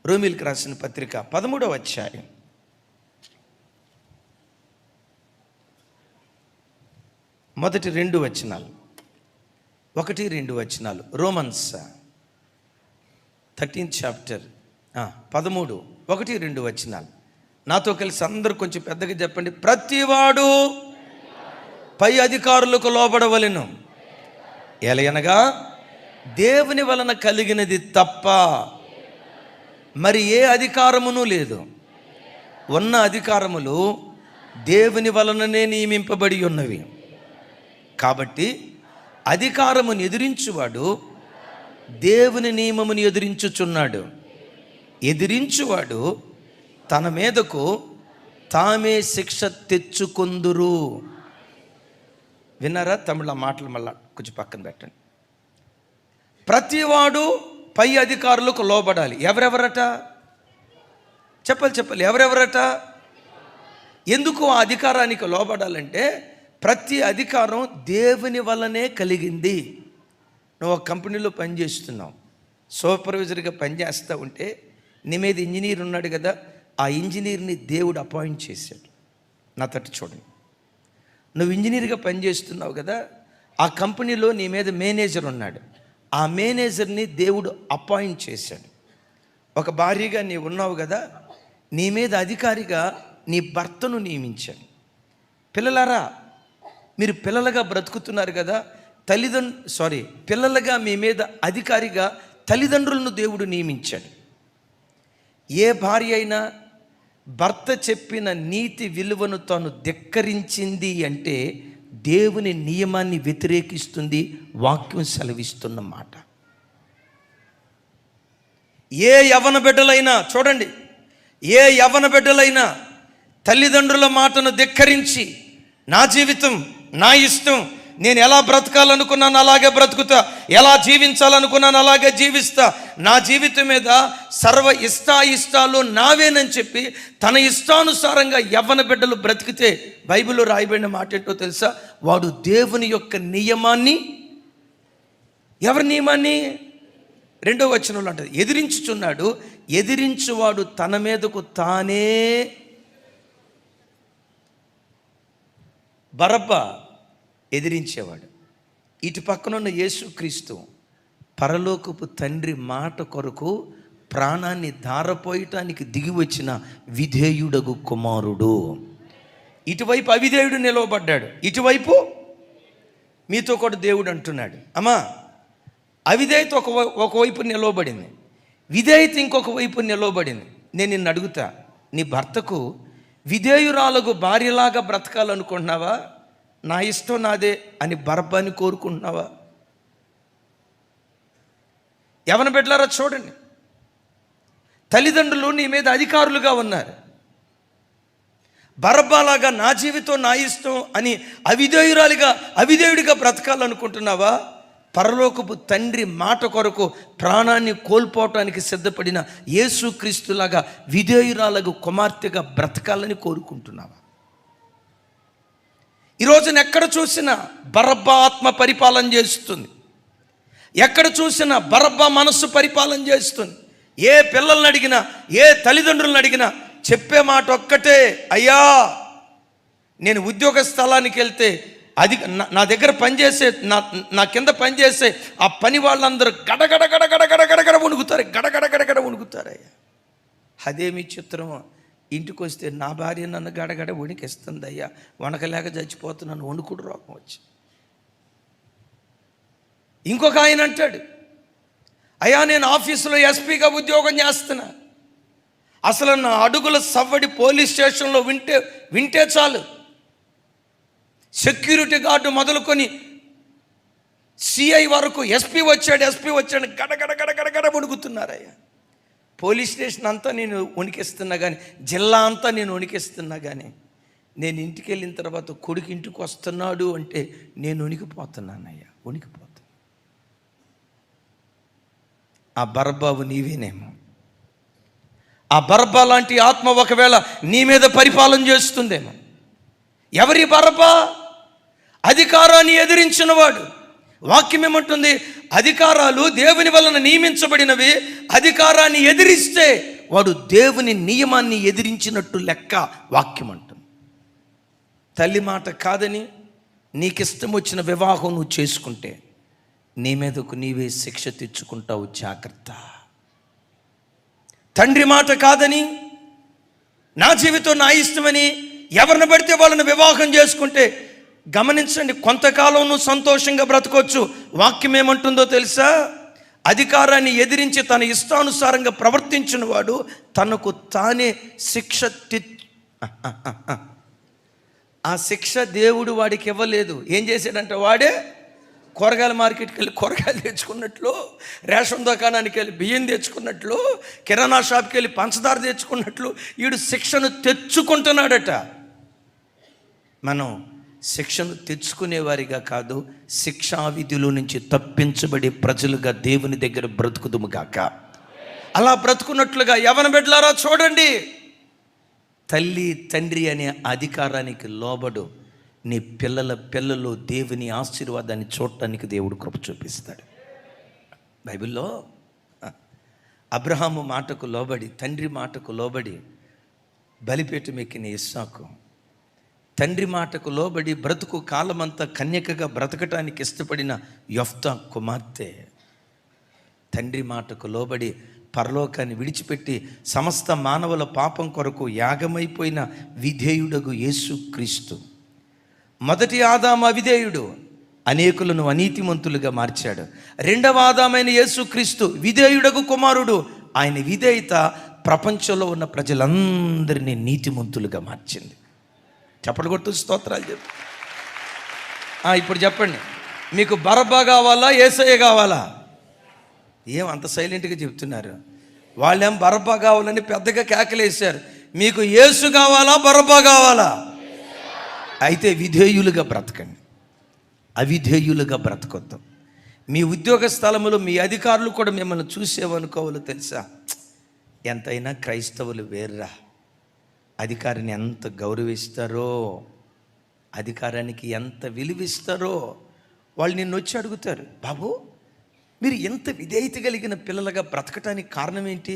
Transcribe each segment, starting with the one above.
రోమీయులకు రాసిన పత్రిక 13వ అధ్యాయం మొదటి 2 వచనాలు, 1-2 వచనాలు. రోమన్స్ 13th చాప్టర్ 13, 1-2 వచనాలు. నాతో కలిసి అందరూ కొంచెం పెద్దగా చెప్పండి. ప్రతివాడు పై అధికారులకు లోబడవలెను, ఎలయనగా దేవుని వలన కలిగినది తప్ప మరి ఏ అధికారమును లేదు. ఉన్న అధికారములు దేవుని వలననే నియమింపబడి ఉన్నవి. కాబట్టి అధికారమును ఎదిరించువాడు దేవుని నియమమును ఎదిరించుచున్నాడు. ఎదిరించువాడు తన మీదకు తామే శిక్ష తెచ్చుకొందురు. విన్నారా? తమిళ మాటలు మళ్ళా కొంచెం పక్కన పెట్టండి. ప్రతివాడు పై అధికారులకు లోబడాలి. ఎవరెవరట? చెప్పాలి. ఎవరెవరట? ఎందుకు ఆ అధికారానికి లోబడాలంటే ప్రతి అధికారం దేవుని వల్లనే కలిగింది. నువ్వు ఒక కంపెనీలో పనిచేస్తున్నావు, సూపర్వైజర్గా పనిచేస్తూ ఉంటే నీ మీద ఇంజనీర్ ఉన్నాడు కదా, ఆ ఇంజనీర్ని దేవుడు అపాయింట్ చేశాడు. నా తట్టు చూడండి. నువ్వు ఇంజనీర్గా పనిచేస్తున్నావు కదా, ఆ కంపెనీలో నీ మీద మేనేజర్ ఉన్నాడు, ఆ మేనేజర్ని దేవుడు అపాయింట్ చేశాడు. ఒక భార్యగా నీవు ఉన్నావు కదా, నీ మీద అధికారిగా నీ భర్తను నియమించాడు. పిల్లలారా, మీరు పిల్లలుగా బ్రతుకుతున్నారు కదా, పిల్లలుగా మీ మీద అధికారిగా తల్లిదండ్రులను దేవుడు నియమించాడు. ఏ భార్య అయినా భర్త చెప్పిన నీతి విలువను తాను ధిక్కరించింది అంటే దేవుని నియమాన్ని వ్యతిరేకిస్తుంది. వాక్యం సెలవిస్తున్న మాట. ఏ యవ్వన బిడ్డలైనా చూడండి, ఏ యవ్వన బిడ్డలైనా తల్లిదండ్రుల మాటను ధిక్కరించి నా జీవితం నా ఇష్టం, నేను ఎలా బ్రతకాలనుకున్నాను అలాగే బ్రతుకుతా, ఎలా జీవించాలనుకున్నాను అలాగే జీవిస్తా, నా జీవితం మీద సర్వ ఇష్టాయిష్టాలు నావేనని చెప్పి తన ఇష్టానుసారంగా యవ్వన బిడ్డలు బ్రతికితే బైబిల్లో రాయబడిన మాట ఏంటో తెలుసా? వాడు దేవుని యొక్క నియమాన్ని, ఎవరి నియమాన్ని? 2వ వచనంలో అంటది, ఎదిరించుచున్నాడు. ఎదిరించువాడు తన మీదకు తానే. బరబ్బా ఎదిరించేవాడు. ఇటు పక్కనున్న యేసుక్రీస్తు పరలోకపు తండ్రి మాట కొరకు ప్రాణాన్ని ధారపోయటానికి దిగి వచ్చిన విధేయుడగు కుమారుడు. ఇటువైపు అవిధేయుడు నిలవబడ్డాడు, ఇటువైపు మీతో కూడా దేవుడు అంటున్నాడు, అమ్మా అవిధేయత ఒకవైపు నిలవబడింది, విధేయత ఇంకొక వైపు నిలవబడింది. నేను నిన్ను అడుగుతా, నీ భర్తకు విధేయురాలకు భార్యలాగా బ్రతకాలనుకుంటున్నావా? నా ఇష్టం నాదే అని బరబ్బాని కోరుకుంటున్నావా? యవ్వన బిడ్డలారా చూడండి, తల్లిదండ్రులు నీ మీద అధికారులుగా ఉన్నారు. బరబ్బాలాగా నా జీవితం నా ఇష్టం అని అవిధేయుడిగా బ్రతకాలనుకుంటున్నావా? పరలోకపు తండ్రి మాట కొరకు ప్రాణాన్ని కోల్పోవటానికి సిద్ధపడిన యేసుక్రీస్తులాగా విధేయురాలకు కుమార్తెగా బ్రతకాలని కోరుకుంటున్నావా? ఈరోజున ఎక్కడ చూసినా బరబ్బా ఆత్మ పరిపాలన చేస్తుంది, ఎక్కడ చూసినా బరబ్బా మనస్సు పరిపాలన చేస్తుంది. ఏ పిల్లల్ని అడిగినా, ఏ తల్లిదండ్రులను అడిగినా చెప్పే మాట ఒక్కటే, అయ్యా నేను ఉద్యోగ స్థలానికి వెళ్తే అది నా దగ్గర పనిచేసే నా కింద పనిచేసే ఆ పని వాళ్ళందరూ గడగడ వణుకుతారయ్యా. అదేమి చిత్రమో, ఇంటికి వస్తే నా భార్య నన్ను గడగడ వణికిస్తుంది అయ్యా, వణకలేక చచ్చిపోతున్నాను, వణుకుడు రోగం వచ్చి. ఇంకొక ఆయన అంటాడు, అయ్యా నేను ఆఫీసులో ఎస్పీగా ఉద్యోగం చేస్తున్నా, అసలు నా అడుగుల సవ్వడి పోలీస్ స్టేషన్లో వింటే చాలు, సెక్యూరిటీ గార్డు మొదలుకొని సిఐ వరకు ఎస్పీ వచ్చాడు గడగడ వణుకుతున్నారయ్యా. పోలీస్ స్టేషన్ అంతా నేను వణికిస్తున్నా కానీ, జిల్లా అంతా నేను వణికిస్తున్నా కానీ, నేను ఇంటికి వెళ్ళిన తర్వాత కొడుకు ఇంటికి వస్తున్నాడు అంటే నేను వణికిపోతున్నానయ్యా, వణికిపోతున్నా. ఆ బరబ్బావు నీవేనేమో. ఆ బరబ్బా లాంటి ఆత్మ ఒకవేళ నీ మీద పరిపాలన చేస్తుందేమో. ఎవరి బరబ్బా? అధికారాన్ని ఎదిరించిన వాడు. వాక్యం ఏమంటుంది? అధికారాలు దేవుని వలన నియమించబడినవి, అధికారాన్ని ఎదిరిస్తే వాడు దేవుని నియమాన్ని ఎదిరించినట్టు లెక్క వాక్యం అంటుంది. తల్లి మాట కాదని నీకిష్టం వచ్చిన వివాహం నువ్వు చేసుకుంటే నీ మీదకు నీవే శిక్ష తెచ్చుకుంటావు, జాగ్రత్త. తండ్రి మాట కాదని నా జీవితం నా ఇష్టమని ఎవరిని పడితే వాళ్ళని వివాహం చేసుకుంటే గమనించండి, కొంతకాలం నువ్వు సంతోషంగా బ్రతకొచ్చు. వాక్యం ఏమంటుందో తెలుసా? అధికారాన్ని ఎదిరించి తన ఇష్టానుసారంగా ప్రవర్తించిన వాడు తనకు తానే శిక్ష ఆ శిక్ష దేవుడు వాడికి ఇవ్వలేదు. ఏం చేశాడంటే వాడే కూరగాయల మార్కెట్కి వెళ్ళి కూరగాయలు తెచ్చుకున్నట్లు, రేషన్ దుకాణానికి వెళ్ళి బియ్యం తెచ్చుకున్నట్లు, కిరాణా షాప్కి వెళ్ళి పంచదార తెచ్చుకున్నట్లు వీడు శిక్షను తెచ్చుకుంటున్నాడట. మనం శిక్షను తెచ్చుకునేవారిగా కాదు, శిక్షా విధిలో నుంచి తప్పించబడే ప్రజలుగా దేవుని దగ్గర బ్రతుకుదుము గాక. అలా బ్రతుకున్నట్లుగా యవన బిడ్డలారా చూడండి, తల్లి తండ్రి అనే అధికారానికి లోబడు. నీ పిల్లలు దేవుని ఆశీర్వాదాన్ని చూడటానికి దేవుడు కృప చూపిస్తాడు. బైబిల్లో అబ్రహాము మాటకు లోబడి, తండ్రి మాటకు లోబడి బలిపీఠం ఎక్కిన ఇస్సాకు, తండ్రి మాటకు లోబడి బ్రతుకు కాలమంతా కన్యకగా బ్రతకటానికి ఇష్టపడిన యొఫ్తా కుమార్తె, తండ్రి మాటకు లోబడి పరలోకాన్ని విడిచిపెట్టి సమస్త మానవుల పాపం కొరకు యాగమైపోయిన విధేయుడగు యేసుక్రీస్తు. మొదటి ఆదాము అవిధేయుడు, అనేకులను అనీతిమంతులుగా మార్చాడు. రెండవ ఆదామైన యేసుక్రీస్తు విధేయుడగు కుమారుడు. ఆయన విధేయత ప్రపంచంలో ఉన్న ప్రజలందరినీ నీతిమంతులుగా మార్చింది. చప్పట్లు కొట్టు స్తోత్రాలు చెప్పు. ఇప్పుడు చెప్పండి, మీకు బరబ్బా కావాలా యేసయ్య కావాలా? ఏం అంత సైలెంట్గా చెప్తున్నారు? వాళ్ళేం బరబ్బా కావాలని పెద్దగా కేకలేశారు. మీకు యేసు కావాలా బరబ్బా కావాలా? అయితే విధేయులుగా బ్రతకండి, అవిధేయులుగా బ్రతకొద్దాం. మీ ఉద్యోగ స్థలములో మీ అధికారులు కూడా మిమ్మల్ని చూసేవనుకోవాలో తెలుసా? ఎంతైనా క్రైస్తవులు వేర్రా. అధికారిని ఎంత గౌరవిస్తారో, అధికారానికి ఎంత విలువిస్తారో వాళ్ళు నిన్ను వచ్చి అడుగుతారు, బాబు మీరు ఎంత విధేయత కలిగిన పిల్లలుగా బ్రతకటానికి కారణం ఏంటి?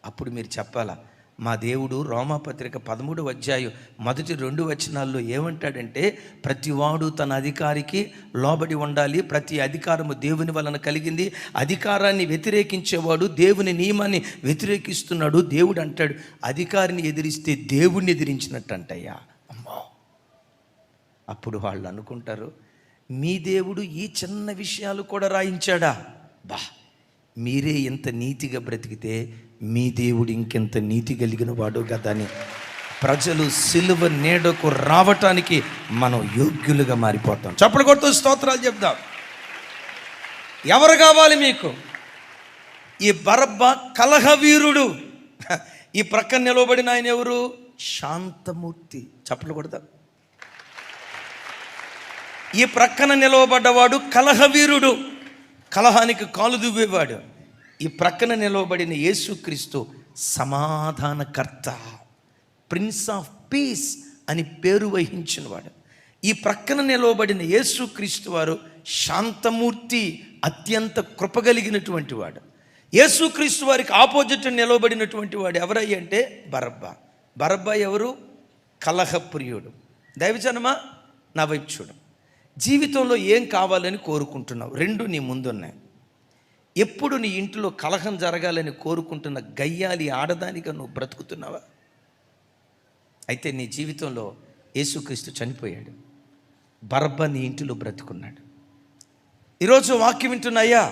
అప్పుడు మీరు చెప్పాలా, మా దేవుడు రోమాపత్రిక 13వ అధ్యాయం మొదటి 2 వచనాల్లో ఏమంటాడంటే, ప్రతివాడు తన అధికారికి లోబడి ఉండాలి. ప్రతి అధికారము దేవుని వలన కలిగింది. అధికారాన్ని వ్యతిరేకించేవాడు దేవుని నియమాన్ని వ్యతిరేకిస్తున్నాడు. దేవుడు అంటాడు, అధికారిని ఎదిరిస్తే దేవుణ్ణి ఎదిరించినట్టు అంటయ్యా. అమ్మా, అప్పుడు వాళ్ళు అనుకుంటారు, మీ దేవుడు ఈ చిన్న విషయాలు కూడా రాయించాడా? బా, మీరే ఇంత నీతిగా బ్రతికితే మీ దేవుడు ఇంకెంత నీతి కలిగిన వాడు కదా అని ప్రజలు సిలువ నీడకు రావటానికి మనం యోగ్యులుగా మారిపోతాం. చప్పట్లు కొడుతూ స్తోత్రాలు చెప్దాం. ఎవరు కావాలి మీకు? ఈ బరబ్బా కలహవీరుడు. ఈ ప్రక్కన నిలవబడిన ఆయన ఎవరు? శాంతమూర్తి. చప్పట్లు కొడతాం. ఈ ప్రక్కన నిలవబడ్డవాడు కలహవీరుడు, కలహానికి కాలు దువ్వేవాడు. ఈ ప్రక్కన నిలవబడిన యేసుక్రీస్తు సమాధానకర్త, ప్రిన్స్ ఆఫ్ పీస్ అని పేరు వహించినవాడు. ఈ ప్రక్కన నిలవబడిన యేసుక్రీస్తు వారు శాంతమూర్తి, అత్యంత కృపగలిగినటువంటి వాడు. యేసుక్రీస్తు వారికి ఆపోజిట్ నిలవబడినటువంటి వాడు ఎవరయ్య అంటే బరబ్బా. బరబ్బా ఎవరు? కలహప్రియుడు. దైవజనమా, నా వైపు చూడు. జీవితంలో ఏం కావాలని కోరుకుంటున్నావు? 2 నీ ముందున్నాయి. ఎప్పుడు నీ ఇంటిలో కలహం జరగాలని కోరుకుంటున్న గయ్యాలి ఆడదానిగా నువ్వు బ్రతుకుతున్నావా? అయితే నీ జీవితంలో యేసుక్రీస్తు చనిపోయాడు, బరబ్బా నీ ఇంటిలో బ్రతుకున్నాడు. ఈరోజు వాక్యం వింటున్నాయా?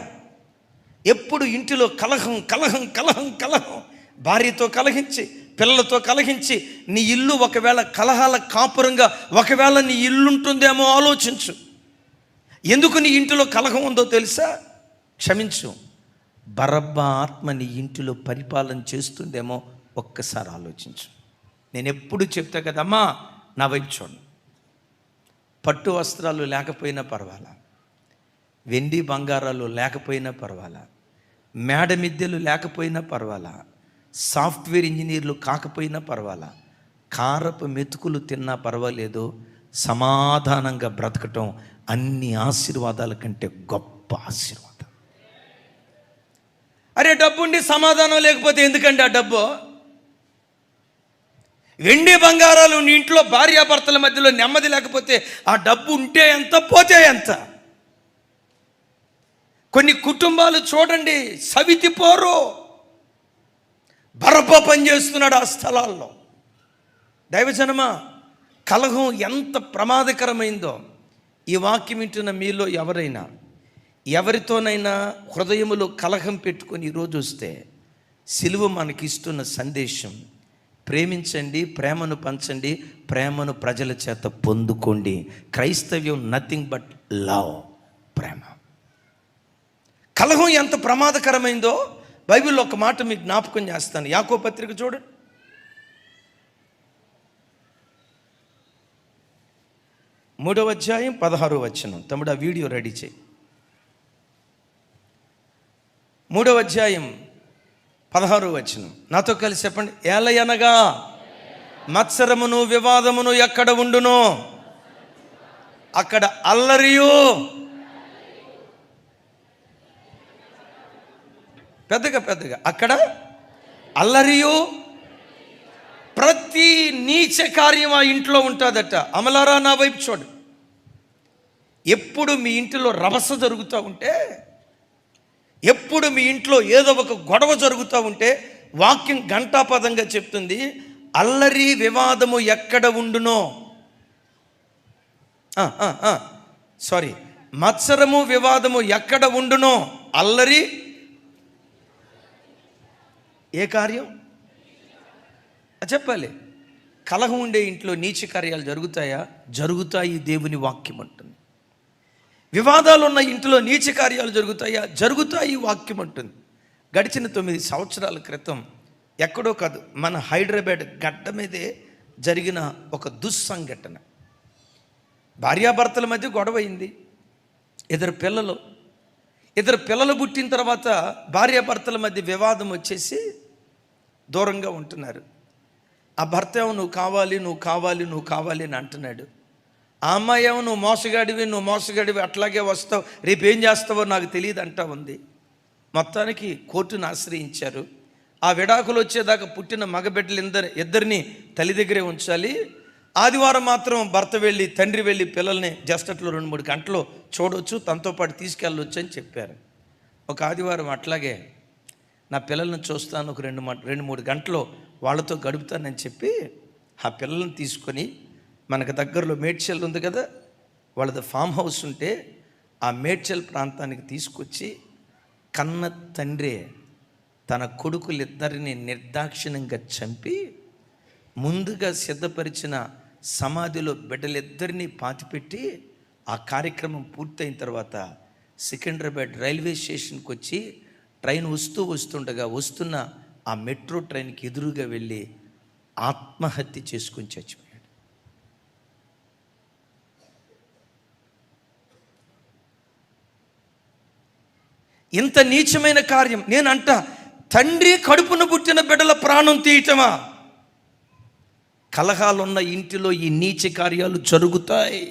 ఎప్పుడు ఇంటిలో కలహం కలహం కలహం కలహం, భార్యతో కలహించి, పిల్లలతో కలహించి, నీ ఇల్లు ఒకవేళ కలహాల కాపురంగా ఒకవేళ నీ ఇల్లు ఉంటుందేమో ఆలోచించు. ఎందుకు నీ ఇంటిలో కలహం ఉందో తెలుసా? క్షమించు, బరబ్బా ఆత్మ నీ ఇంటిలో పరిపాలన చేస్తుందేమో ఒక్కసారి ఆలోచించు. నేను ఎప్పుడు చెప్తా కదమ్మా, నా వైపు చూడండి. పట్టు వస్త్రాలు లేకపోయినా పర్వాలా, వెండి బంగారాలు లేకపోయినా పర్వాలా, మేడ మిద్దెలు లేకపోయినా పర్వాలా, సాఫ్ట్వేర్ ఇంజనీర్లు కాకపోయినా పర్వాలా, కారపు మెతుకులు తిన్నా పర్వాలేదు, సమాధానంగా బ్రతకటం అన్ని ఆశీర్వాదాల కంటే గొప్ప ఆశీర్వాదం. అరే డబ్బు ఉండి సమాధానం లేకపోతే ఎందుకండి ఆ డబ్బు? వెండి బంగారాలు నీ ఇంట్లో భార్యాభర్తల మధ్యలో నెమ్మది లేకపోతే ఆ డబ్బు ఉంటే ఎంత, పోతే ఎంత? కొన్ని కుటుంబాలు చూడండి, సవితి పోరు, బరప పనిచేస్తున్నాడు ఆ స్థలాల్లో. దైవజనమా, కలహం ఎంత ప్రమాదకరమైందో ఈ వాక్యం వింటున్న మీలో ఎవరైనా ఎవరితోనైనా హృదయములో కలహం పెట్టుకొని ఈరోజు వస్తే, సిలువ మనకిస్తున్న సందేశం ప్రేమించండి, ప్రేమను పంచండి, ప్రేమను ప్రజల చేత పొందుకోండి. క్రైస్తవ్యం నథింగ్ బట్ లవ్, ప్రేమ. కలహం ఎంత ప్రమాదకరమైందో బైబిల్లో ఒక మాట మీకు జ్ఞాపకం చేస్తాను. యాకోబు పత్రిక చూడండి, 3వ అధ్యాయం 16వ వచనం. తమ్ముడు ఆ వీడియో రెడీ చేయి. 3వ అధ్యాయం 16వ వచనం నాతో కలిసి చెప్పండి. ఏలయనగా మత్సరమును వివాదమును ఎక్కడ ఉండునో అక్కడ అల్లరియు, పెద్దగా అక్కడ అల్లరియు, ప్రతి నీచ కార్యం ఆ ఇంట్లో ఉంటుందట. అమలారా నా వైపు చూడు. ఎప్పుడు మీ ఇంటిలో రభస జరుగుతూ ఉంటే, ఎప్పుడు మీ ఇంట్లో ఏదో ఒక గొడవ జరుగుతూ ఉంటే, వాక్యం ఘంటాపదంగా చెప్తుంది, అల్లరి వివాదము ఎక్కడ ఉండునో, మత్సరము వివాదము ఎక్కడ ఉండునో అల్లరి, ఏ కార్యం చెప్పాలి? కలహం ఉండే ఇంట్లో నీచ కార్యాలు జరుగుతాయా? జరుగుతాయి, దేవుని వాక్యం అంటుంది. వివాదాలు ఉన్న ఇంట్లో నీచ కార్యాలు జరుగుతాయా? జరుగుతాయి, వాక్యం అంటుంది. గడిచిన 9 సంవత్సరాల క్రితం ఎక్కడో కాదు, మన హైదరాబాద్ గడ్డ మీదే జరిగిన ఒక దుస్సంఘటన. భార్యాభర్తల మధ్య గొడవ అయింది. ఇద్దరు పిల్లలు పుట్టిన తర్వాత భార్యాభర్తల మధ్య వివాదం వచ్చేసి దూరంగా ఉంటున్నారు. ఆ భర్త ఏమో నువ్వు కావాలి అని అంటున్నాడు. ఆ అమ్మాయి ఏమో నువ్వు మోసగాడివి, అట్లాగే వస్తావు, రేపు ఏం చేస్తావో నాకు తెలియదు అంటా ఉంది. మొత్తానికి కోర్టును ఆశ్రయించారు. ఆ విడాకులు వచ్చేదాకా పుట్టిన మగబిడ్డలు ఇద్దరిని తల్లి దగ్గరే ఉంచాలి. ఆదివారం మాత్రం తండ్రి వెళ్ళి పిల్లల్ని జస్ట్ అట్లా 2-3 గంటలు చూడవచ్చు, తనతో పాటు తీసుకెళ్ళవచ్చు అని చెప్పారు. ఒక ఆదివారం అట్లాగే నా పిల్లల్ని చూస్తాను, ఒక 2-3 గంటలు వాళ్ళతో గడుపుతానని చెప్పి ఆ పిల్లల్ని తీసుకొని మనకు దగ్గరలో మేడ్చల్ ఉంది కదా, వాళ్ళది ఫామ్ హౌస్ ఉంటే ఆ మేడ్చల్ ప్రాంతానికి తీసుకొచ్చి కన్న తండ్రి తన కొడుకులిద్దరిని నిర్దాక్షిణ్యంగా చంపి ముందుగా సిద్ధపరిచిన సమాధిలో బిడ్డలిద్దరినీ పాతిపెట్టి, ఆ కార్యక్రమం పూర్తయిన తర్వాత సికింద్రాబాద్ రైల్వే స్టేషన్కి వచ్చి ట్రైన్ వస్తుండగా వస్తున్న ఆ మెట్రో ట్రైన్కి ఎదురుగా వెళ్ళి ఆత్మహత్య చేసుకుని చచ్చిపోయాడు. ఇంత నీచమైన కార్యం. నేనంట, తండ్రి కడుపున పుట్టిన బిడ్డల ప్రాణం తీయటమా? కలహాలున్న ఇంటిలో ఈ నీచ కార్యాలు జరుగుతాయి.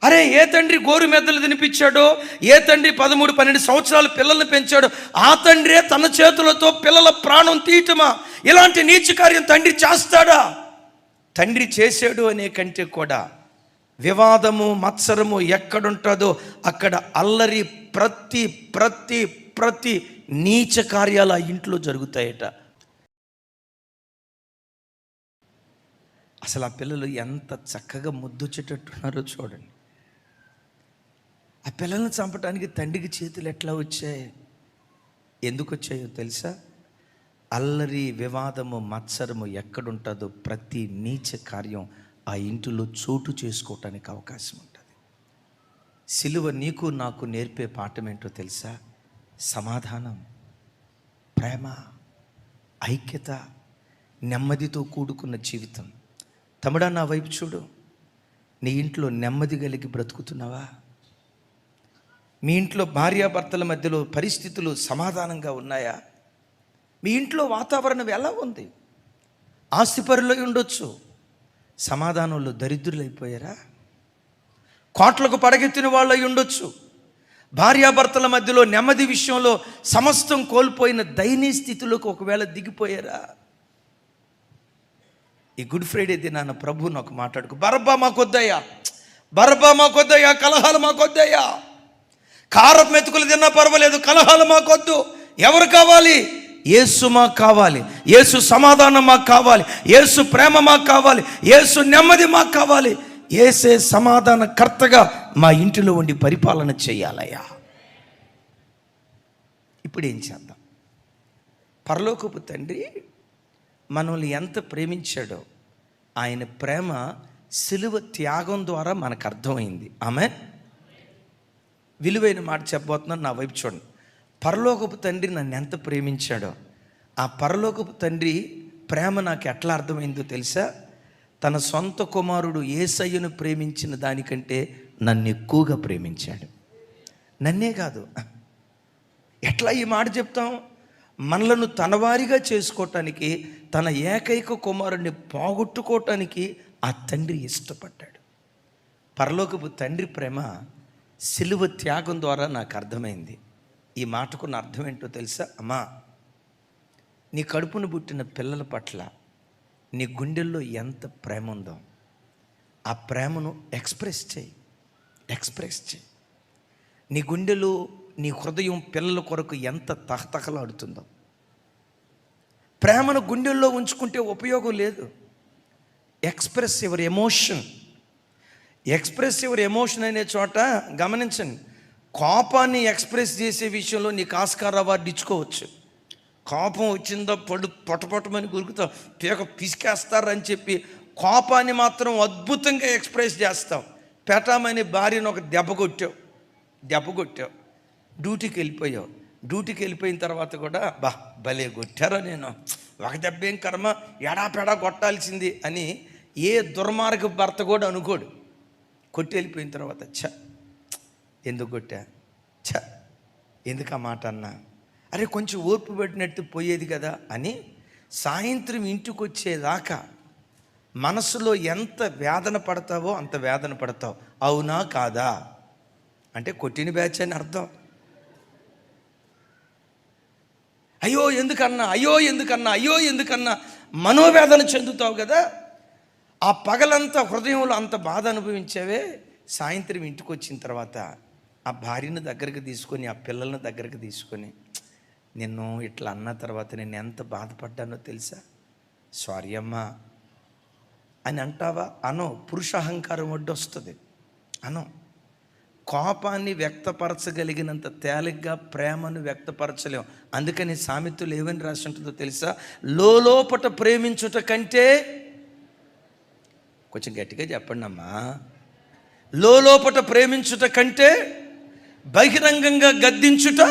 అరే, ఏ తండ్రి గోరు మెద్దలు తినిపించాడో, ఏ తండ్రి 13-12 సంవత్సరాలు పిల్లల్ని పెంచాడో, ఆ తండ్రే తన చేతులతో పిల్లల ప్రాణం తీయటమా? ఇలాంటి నీచ కార్యం తండ్రి చేస్తాడా? తండ్రి చేశాడు అనే కంటే కూడా వివాదము, మత్సరము ఎక్కడుంటుందో అక్కడ అల్లరి, ప్రతి ప్రతి ప్రతి నీచ కార్యాలు ఆ ఇంట్లో జరుగుతాయట. అసలు ఆ పిల్లలు ఎంత చక్కగా ముద్దొచ్చేటట్టున్నారో చూడండి. ఆ పిల్లల్ని చంపడానికి తండ్రికి చేతులు ఎట్లా వచ్చాయి? ఎందుకు వచ్చాయో తెలుసా? అల్లరి, వివాదము, మత్సరము ఎక్కడుంటుందో ప్రతి నీచ కార్యం ఆ ఇంటిలో చోటు చేసుకోవటానికి అవకాశం ఉంటుంది. సిలువ నీకు నాకు నేర్పే పాఠం ఏంటో తెలుసా? సమాధానం, ప్రేమ, ఐక్యత, నెమ్మదితో కూడుకున్న జీవితం. తమ్ముడా, నా వైపు చూడు. నీ ఇంట్లో నెమ్మది కలిగి బ్రతుకుతున్నావా? మీ ఇంట్లో భార్యాభర్తల మధ్యలో పరిస్థితులు సమాధానంగా ఉన్నాయా? మీ ఇంట్లో వాతావరణం ఎలా ఉంది? ఆస్తిపరులై ఉండొచ్చు, సమాధానంలో దరిద్రులైపోయారా? కోట్లకు పడగెత్తిన వాళ్ళు అయి ఉండొచ్చు, భార్యాభర్తల మధ్యలో నెమ్మది విషయంలో సమస్తం కోల్పోయిన దయనీయ స్థితిలోకి ఒకవేళ దిగిపోయారా? ఈ గుడ్ ఫ్రైడే దినాన ప్రభు నాకు మాట్లాడుకు, బరబ్బా మాకొద్దయ్యా, బరబ్బా మాకొద్దయ్యా, కలహాలు మాకొద్దయ్యా, కారం మెతుకులు తిన్నా పర్వాలేదు, కలహాలు మాకొద్దు. ఎవరు కావాలి? యేసు మాకు కావాలి, యేసు సమాధానం మాకు కావాలి, యేసు ప్రేమ మాకు కావాలి, యేసు నెమ్మది మాకు కావాలి. యేసే సమాధాన కర్తగా మా ఇంటిలో ఉండి పరిపాలన చేయాలయ్యా. ఇప్పుడు ఏం చేద్దాం? పరలోకపు తండ్రి మనల్ని ఎంత ప్రేమించాడో ఆయన ప్రేమ సిలువ త్యాగం ద్వారా మనకు అర్థమైంది. ఆమేన్. విలువైన మాట చెప్పబోతున్నాను, నా వైపు చూడండి. పరలోకపు తండ్రి నన్ను ఎంత ప్రేమించాడో, ఆ పరలోకపు తండ్రి ప్రేమ నాకు ఎట్లా అర్థమైందో తెలుసా? తన సొంత కుమారుడు యేసయ్యను ప్రేమించిన దానికంటే నన్ను ఎక్కువగా ప్రేమించాడు. నన్నే కాదు, ఎట్లా ఈ మాట చెప్తాం? మనలను తనవారిగా చేసుకోవటానికి, తన ఏకైక కుమారుడిని పోగొట్టుకోవటానికి ఆ తండ్రి ఇష్టపడ్డాడు. పరలోకపు తండ్రి ప్రేమ సిలువ త్యాగం ద్వారా నాకు అర్థమైంది. ఈ మాటకున్న అర్థం ఏంటో తెలుసా? అమ్మా, నీ కడుపును పుట్టిన పిల్లల పట్ల నీ గుండెల్లో ఎంత ప్రేమ ఉందో ఆ ప్రేమను ఎక్స్ప్రెస్ చేయి. నీ గుండెలో, నీ హృదయం పిల్లల కొరకు ఎంత తహతహలాడుతుందో. ప్రేమను గుండెల్లో ఉంచుకుంటే ఉపయోగం లేదు. ఎక్స్ప్రెస్ యువర్ ఎమోషన్ అనే చోట గమనించండి, కోపాన్ని ఎక్స్ప్రెస్ చేసే విషయంలో నీకు ఆస్కార్ అవార్డు ఇచ్చుకోవచ్చు. కోపం వచ్చిందో పొట్టమని గురుకుతావు, పీక పిసికేస్తారని చెప్పి కోపాన్ని మాత్రం అద్భుతంగా ఎక్స్ప్రెస్ చేస్తావు. పెటామని భార్యను ఒక దెబ్బ కొట్టావు, డ్యూటీకి వెళ్ళిపోయిన తర్వాత కూడా భలే కొట్టారో, నేను ఒక దెబ్బ ఏం కర్మ, ఎడాపెడా కొట్టాల్సింది అని ఏ దుర్మార్గ భర్త కూడా అనుకోడు. కొట్టి వెళ్ళిపోయిన తర్వాత ఎందుకు కొట్టా, ఎందుకు ఆ మాట అన్నా, అరే కొంచెం ఓర్పు పెట్టినట్టు పోయేది కదా అని సాయంత్రం ఇంటికి వచ్చేదాకా మనసులో ఎంత వేదన పడతావో అంత వేదన పడతావు. అవునా కాదా? అంటే కొట్టిన బ్యాచ్ అని అర్థం. అయ్యో ఎందుకన్నా మనోవేదన చెందుతావు కదా. ఆ పగలంతా హృదయంలో అంత బాధ అనుభవించావే, సాయంత్రం ఇంటికి వచ్చిన తర్వాత ఆ భార్యను దగ్గరికి తీసుకొని, ఆ పిల్లలను దగ్గరికి తీసుకొని, నిన్ను ఇట్లా అన్న తర్వాత నేను ఎంత బాధపడ్డానో తెలుసా, సారీ అమ్మా అని అంటావా? అనో. పురుష అహంకారం వడ్డు వస్తుంది. అనో. కోపాన్ని వ్యక్తపరచగలిగినంత తేలిగ్గా ప్రేమను వ్యక్తపరచలేం. అందుకని సామెతలు ఏమని రాసి ఉంటుందో తెలుసా? లోపట ప్రేమించుట కంటే, కొంచెం గట్టిగా చెప్పండి అమ్మా, లోపట ప్రేమించుట కంటే బహిరంగంగా గద్దించుట.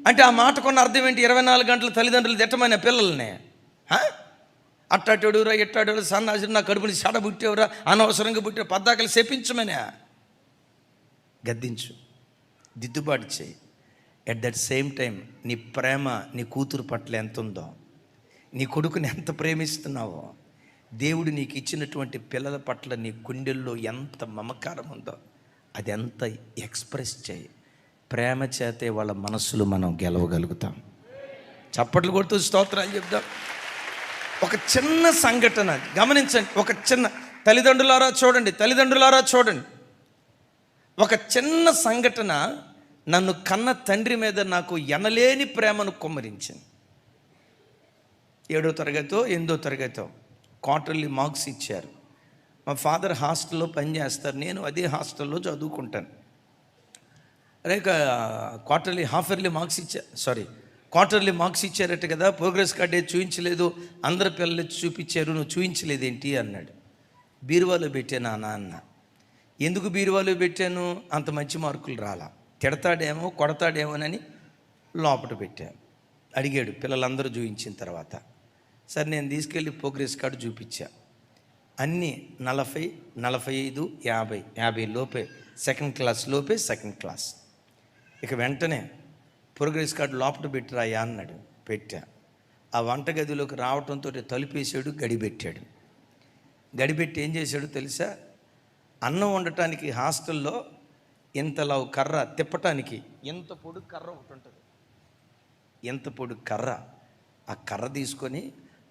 అంటే ఆ మాటకున్న అర్థం ఏంటి? 24 గంటలు తల్లిదండ్రులు తిట్టమైన పిల్లల్ని, అట్టాటోడురా ఎట్టాడు సన్నాసి, నా కడుపుని చెడబుట్టేవరా, అనవసరంగా పుట్టే పద్దాకలు శపించమనే. గద్దించు, దిద్దుబాటు చేయి. ఎట్ దట్ సేమ్ టైం నీ ప్రేమ నీ కూతురు పట్ల ఎంత ఉందో, నీ కొడుకుని ఎంత ప్రేమిస్తున్నావో, దేవుడు నీకు ఇచ్చినటువంటి పిల్లల పట్ల నీ గుండెల్లో ఎంత మమకారం ఉందో అది ఎంత ఎక్స్ప్రెస్ చేయి. ప్రేమ చేతే వాళ్ళ మనస్సులు మనం గెలవగలుగుతాం. చప్పట్లు కొడుతూ స్తోత్రాలు చెప్దాం. ఒక చిన్న సంఘటన గమనించండి. ఒక చిన్న తల్లిదండ్రులారా చూడండి. ఒక చిన్న సంఘటన నన్ను కన్న తండ్రి మీద నాకు ఎనలేని ప్రేమను కుమ్మరించింది. 7వ తరగతో 8వ తరగతో క్వార్టర్లీ మార్క్స్ ఇచ్చారు. మా ఫాదర్ హాస్టల్లో పనిచేస్తారు, నేను అదే హాస్టల్లో చదువుకుంటాను. క్వార్టర్లీ మార్క్స్ ఇచ్చారట కదా, ప్రోగ్రెస్ కార్డే చూపించలేదు, అందరి పిల్లలు చూపించారు, నువ్వు చూపించలేదేంటి అన్నాడు. బీరువాలో పెట్టాను అన్న. ఎందుకు బీరువాలో పెట్టాను? అంత మంచి మార్కులు రాలా, తిడతాడేమో కొడతాడేమోనని లోపల పెట్టాను. అడిగాడు పిల్లలందరూ చూపించిన తర్వాత. సరే నేను తీసుకెళ్ళి ప్రోగ్రెస్ కార్డు చూపించా. అన్నీ 40, 45, 50 లోపే, సెకండ్ క్లాస్. ఇక వెంటనే ప్రోగ్రెస్ కార్డు లోపల పెట్టిరాయా అన్నాడు. పెట్టా. ఆ వంటగదిలోకి రావడంతో తలుపేసాడు, గడిపెట్టి ఏం చేశాడు తెలుసా? అన్నం వండటానికి హాస్టల్లో ఇంతలావు కర్ర తిప్పటానికి ఎంత పొడుగు కర్ర ఒకటి ఉంటుంది, ఎంత పొడుగు కర్ర. ఆ కర్ర తీసుకొని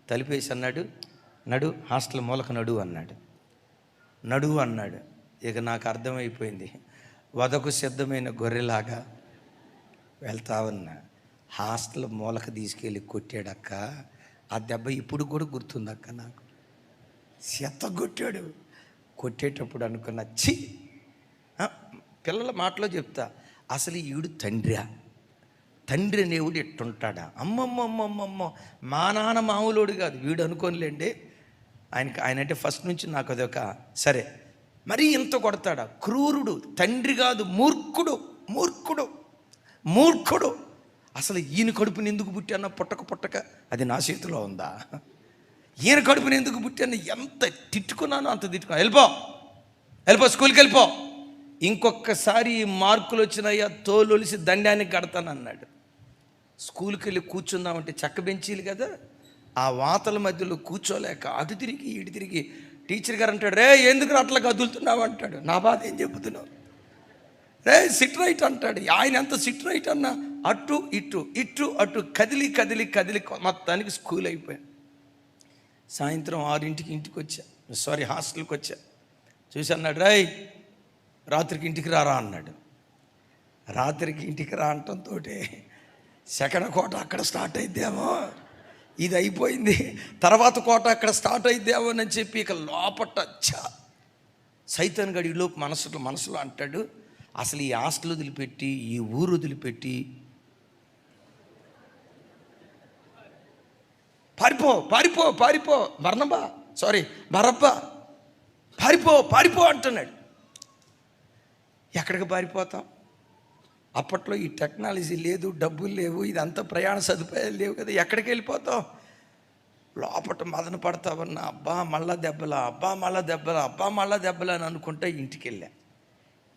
తలిపేసి అన్నాడు, నడు హాస్టల్ మూలకు నడు అన్నాడు. నడువు అన్నాడు. ఇక నాకు అర్థమైపోయింది, వదకు సిద్ధమైన గొర్రెలాగా వెళ్తా ఉన్నా. హాస్టల్ మూలకు తీసుకెళ్ళి కొట్టాడక్క. ఆ దెబ్బ ఇప్పుడు కూడా గుర్తుందక్క నాకు. చెత్త కొట్టాడు. కొట్టేటప్పుడు అనుకున్న చి, పిల్లల మాటలో చెప్తా, అసలు ఈడు తండ్రా? తండ్రి అనేవుడు ఎట్టుంటాడా? అమ్మమ్మమ్మమ్మమ్మ, మా నాన్న మామూలుడు కాదు వీడు అనుకోనిలేండి. ఆయనంటే ఫస్ట్ నుంచి నాకు అదొక సరే. మరీ ఇంత కొడతాడా? క్రూరుడు, తండ్రి కాదు, మూర్ఖుడు మూర్ఖుడు మూర్ఖుడు. అసలు ఈయన కడుపుని ఎందుకు పుట్టానో పుట్టక అది నా చేతిలో ఉందా? ఈయన కడుపుని ఎందుకు పుట్టాను, ఎంత తిట్టుకున్నానో అంత తిట్టుకున్నా. వెళ్ళిపో స్కూల్కి వెళ్ళిపో, ఇంకొకసారి మార్కులు వచ్చినాయా తోలొలిసి దండానికి కడతానన్నాడు. స్కూల్కి వెళ్ళి కూర్చుందామంటే చెక్క బెంచీలు కదా, ఆ వాతల మధ్యలో కూర్చోలేక అటు తిరిగి ఇటు తిరిగి టీచర్ గారు అంటాడు, రే ఎందుకు అట్లా కదులుతున్నావు అంటాడు. నా బాధ ఏం చెబుతున్నావు? రే సిట్ రైట్ అంటాడు. ఆయన ఎంత సిట్ రైట్ అన్నా అటు ఇటు ఇటు అటు కదిలి మొత్తానికి స్కూల్ అయిపోయాను. సాయంత్రం 6ంటికి ఇంటికి వచ్చా, హాస్టల్కి వచ్చా. చూసి అన్నాడు, రాయ్ రాత్రికి ఇంటికి రారా అన్నాడు. రాత్రికి ఇంటికి రా అంటంతో సెకండ్ కోట అక్కడ స్టార్ట్ అయిద్దేమో, ఇది అయిపోయింది, తర్వాత కోట అక్కడ స్టార్ట్ అయిద్దేమో అని చెప్పి ఇక లోపట సైతాన్ గడి లోపు మనసులో అంటాడు, అసలు ఈ హాస్టల్ వదిలిపెట్టి ఈ ఊరు వదిలిపెట్టి పారిపో బరబ్బా పారిపో అంటున్నాడు. ఎక్కడికి పారిపోతాం? అప్పట్లో ఈ టెక్నాలజీ లేదు, డబ్బులు లేవు, ఇదంతా ప్రయాణ సదుపాయాలు లేవు కదా, ఎక్కడికి వెళ్ళిపోతాం? లోపట మదన పడతావన్నా, అబ్బా మళ్ళా దెబ్బలా అని అనుకుంటా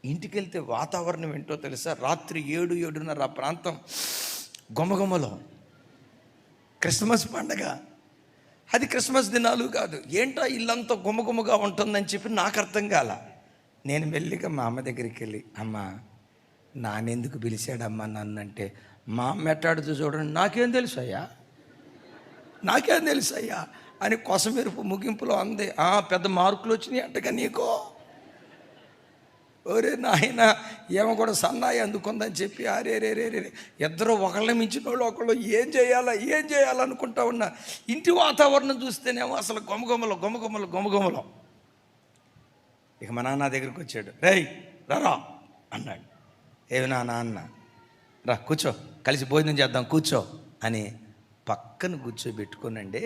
ఇంటికి వెళ్తే వాతావరణం ఏంటో తెలుసా? రాత్రి 7-7:30 ఆ ప్రాంతం గుమగుమలో క్రిస్మస్ పండగ. అది క్రిస్మస్ దినాలు కాదు. ఏంటో ఇల్లంతా గుమగుమగా ఉంటుందని చెప్పి నాకు అర్థం కాల. నేను మెల్లిగా మా అమ్మ దగ్గరికి వెళ్ళి, అమ్మ నాన్నెందుకు పిలిచాడమ్మా నన్నంటే, మా అమ్మ ఎట్టాడుతూ చూడండి, నాకేం తెలుసు అయ్యా అని కొసమెరుపు ముగింపులో అంది. పెద్ద మార్కులు వచ్చినాయి అంటగా నీకో. ఓరే నాయన, ఏమో కూడా సన్నాయి అందుకుందని చెప్పి రే ఇద్దరు ఒకళ్ళని మించిన వాళ్ళు ఒకళ్ళు ఏం చేయాలనుకుంటా ఉన్నా. ఇంటి వాతావరణం చూస్తేనేమో అసలు గుమగుమలో. ఇక మా నాన్న దగ్గరికి వచ్చాడు. రేయ్ రా అన్నాడు. ఏమి నాన్న అన్న, రా కూర్చో, కలిసి భోజనం చేద్దాం కూర్చో అని పక్కన కూర్చోబెట్టుకోనండి.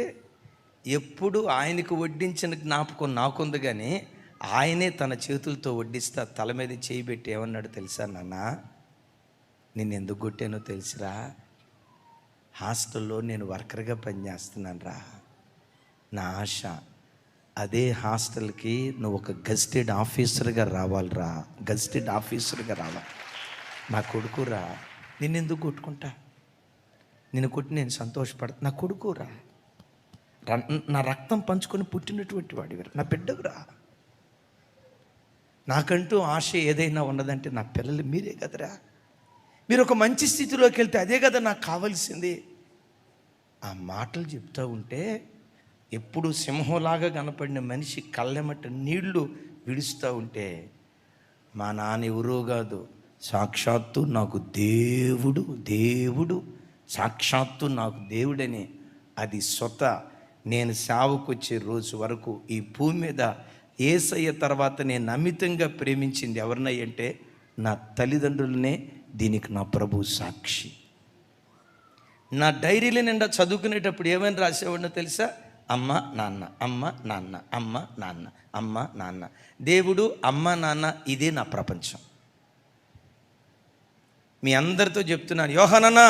ఎప్పుడు ఆయనకు వడ్డించిన జ్ఞాపకం నాకుంది, కానీ ఆయనే తన చేతులతో వడ్డిస్తా తల మీద చేయి పెట్టి ఏమన్నాడు తెలుసా? నాన్న నేను ఎందుకు కొట్టానో తెలుసురా? హాస్టల్లో నేను వర్కర్గా పనిచేస్తున్నాను రా. నా ఆశ అదే హాస్టల్కి నువ్వు ఒక గెజిటెడ్ ఆఫీసర్గా రావాలిరా, నా కొడుకురా. నిన్నెందుకు కొట్టుకుంటా? నిన్ను కొట్టి నేను సంతోషపడతా. నా కొడుకురా, నా రక్తం పంచుకొని పుట్టినటువంటి వాడివి, నా బిడ్డవురా. నాకంటూ ఆశ ఏదైనా ఉన్నదంటే నా పిల్లలు మీరే కదరా. మీరు ఒక మంచి స్థితిలోకి వెళ్తే అదే కదా నాకు కావాల్సింది. ఆ మాటలు చెప్తూ ఉంటే ఎప్పుడు సింహంలాగా కనపడిన మనిషి కళ్ళెమట నీళ్లు విడుస్తూ ఉంటే, మా నాన్న ఎవరో కాదు, సాక్షాత్తు నాకు దేవుడని అది నేను సేవకొచ్చే రోజు వరకు ఈ భూమి మీద యేసయ్య తర్వాత నేను అమితంగా ప్రేమించింది ఎవరినయ్యంటే నా తల్లిదండ్రులనే. దీనికి నా ప్రభు సాక్షి. నా డైరీలో నిండా చదువుకునేటప్పుడు ఏమని రాసేవాడినో తెలుసా? అమ్మ నాన్న. దేవుడు, అమ్మ నాన్న, ఇదే నా ప్రపంచం. మీ అందరితో చెప్తున్నాను, యోహానన్నా,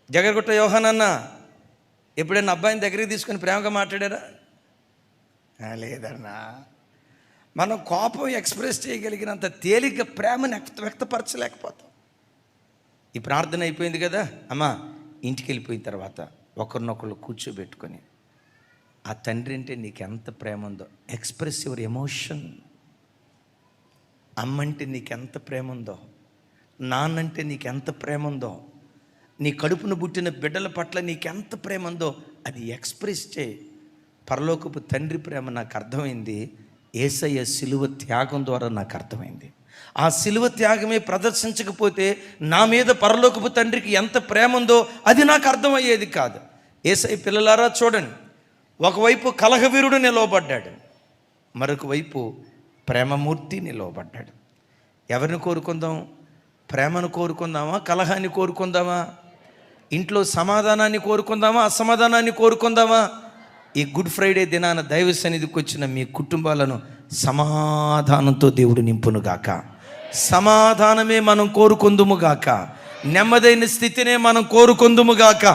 జగర్గుట్ట యోహానన్నా, ఎప్పుడైనా అబ్బాయిని దగ్గరికి తీసుకొని ప్రేమగా మాట్లాడారా? లేదన్నా. మనం కోపం ఎక్స్ప్రెస్ చేయగలిగినంత తేలిక ప్రేమను వ్యక్తపరచలేకపోతాం. ఈ ప్రార్థన అయిపోయింది కదా, అమ్మా ఇంటికి వెళ్ళిపోయిన తర్వాత ఒకరినొకరు కూర్చోబెట్టుకొని, ఆ తండ్రి అంటే నీకు ఎంత ప్రేమ ఉందో ఎక్స్ప్రెస్ యువర్ ఎమోషన్. అమ్మంటే నీకెంత ప్రేమ ఉందో, నాన్నంటే నీకెంత ప్రేమ ఉందో, నీ కడుపును పుట్టిన బిడ్డల పట్ల నీకెంత ప్రేమ ఉందో అది ఎక్స్ప్రెస్ చేయి. పరలోకపు తండ్రి ప్రేమ నాకు అర్థమైంది, యేసయ్య సిలువ త్యాగం ద్వారా నాకు అర్థమైంది. ఆ సిలువ త్యాగమే ప్రదర్శించకపోతే నా మీద పరలోకపు తండ్రికి ఎంత ప్రేమ ఉందో అది నాకు అర్థమయ్యేది కాదు. యేసయ్య పిల్లలారా చూడండి, ఒకవైపు కలహవీరుడు నిలవబడ్డాడు, మరొక వైపు ప్రేమమూర్తి నిలవబడ్డాడు. ఎవరిని కోరుకుందాం? ప్రేమను కోరుకుందామా, కలహాన్ని కోరుకుందామా? ఇంట్లో సమాధానాన్ని కోరుకుందామా, అసమాధానాన్ని కోరుకుందామా? ఈ గుడ్ ఫ్రైడే దినాన దైవ సన్నిధికి వచ్చిన మీ కుటుంబాలను సమాధానంతో దేవుడు నింపునుగాక. సమాధానమే మనం కోరుకుందుముగాక, నెమ్మదైన స్థితినే మనం కోరుకుందుముగాక.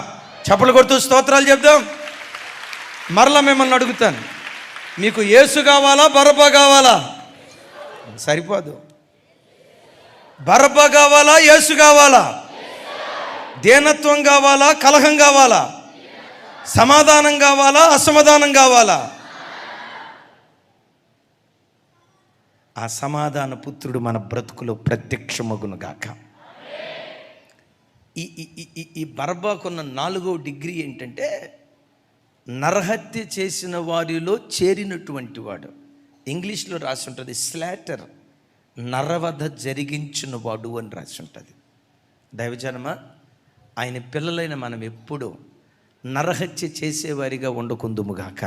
చప్పలు కొడుతూ స్తోత్రాలు చెప్దాం. మరలా మిమ్మల్ని అడుగుతాను, మీకు యేసు కావాలా, బరబ్బా కావాలా? సరిపోదు. బరబ్బా కావాలా, యేసు కావాలా? దీనత్వం కావాలా, కలహం కావాలా? సమాధానం కావాలా, అసమాధానం కావాలా? ఆ సమాధాన పుత్రుడు మన బ్రతుకులో ప్రత్యక్షమగునుగాక. ఈ బరబ్బాకున్న 4వ డిగ్రీ ఏంటంటే నరహత్య చేసిన వారిలో చేరినటువంటి వాడు. ఇంగ్లీష్లో రాసి ఉంటుంది స్లాటర్, నరవధ జరిగించిన వాడు అని రాసి ఉంటుంది. దైవజనమా, ఆయన పిల్లలైన మనం ఎప్పుడూ నరహత్య చేసేవారిగా ఉండకుందుముగాక.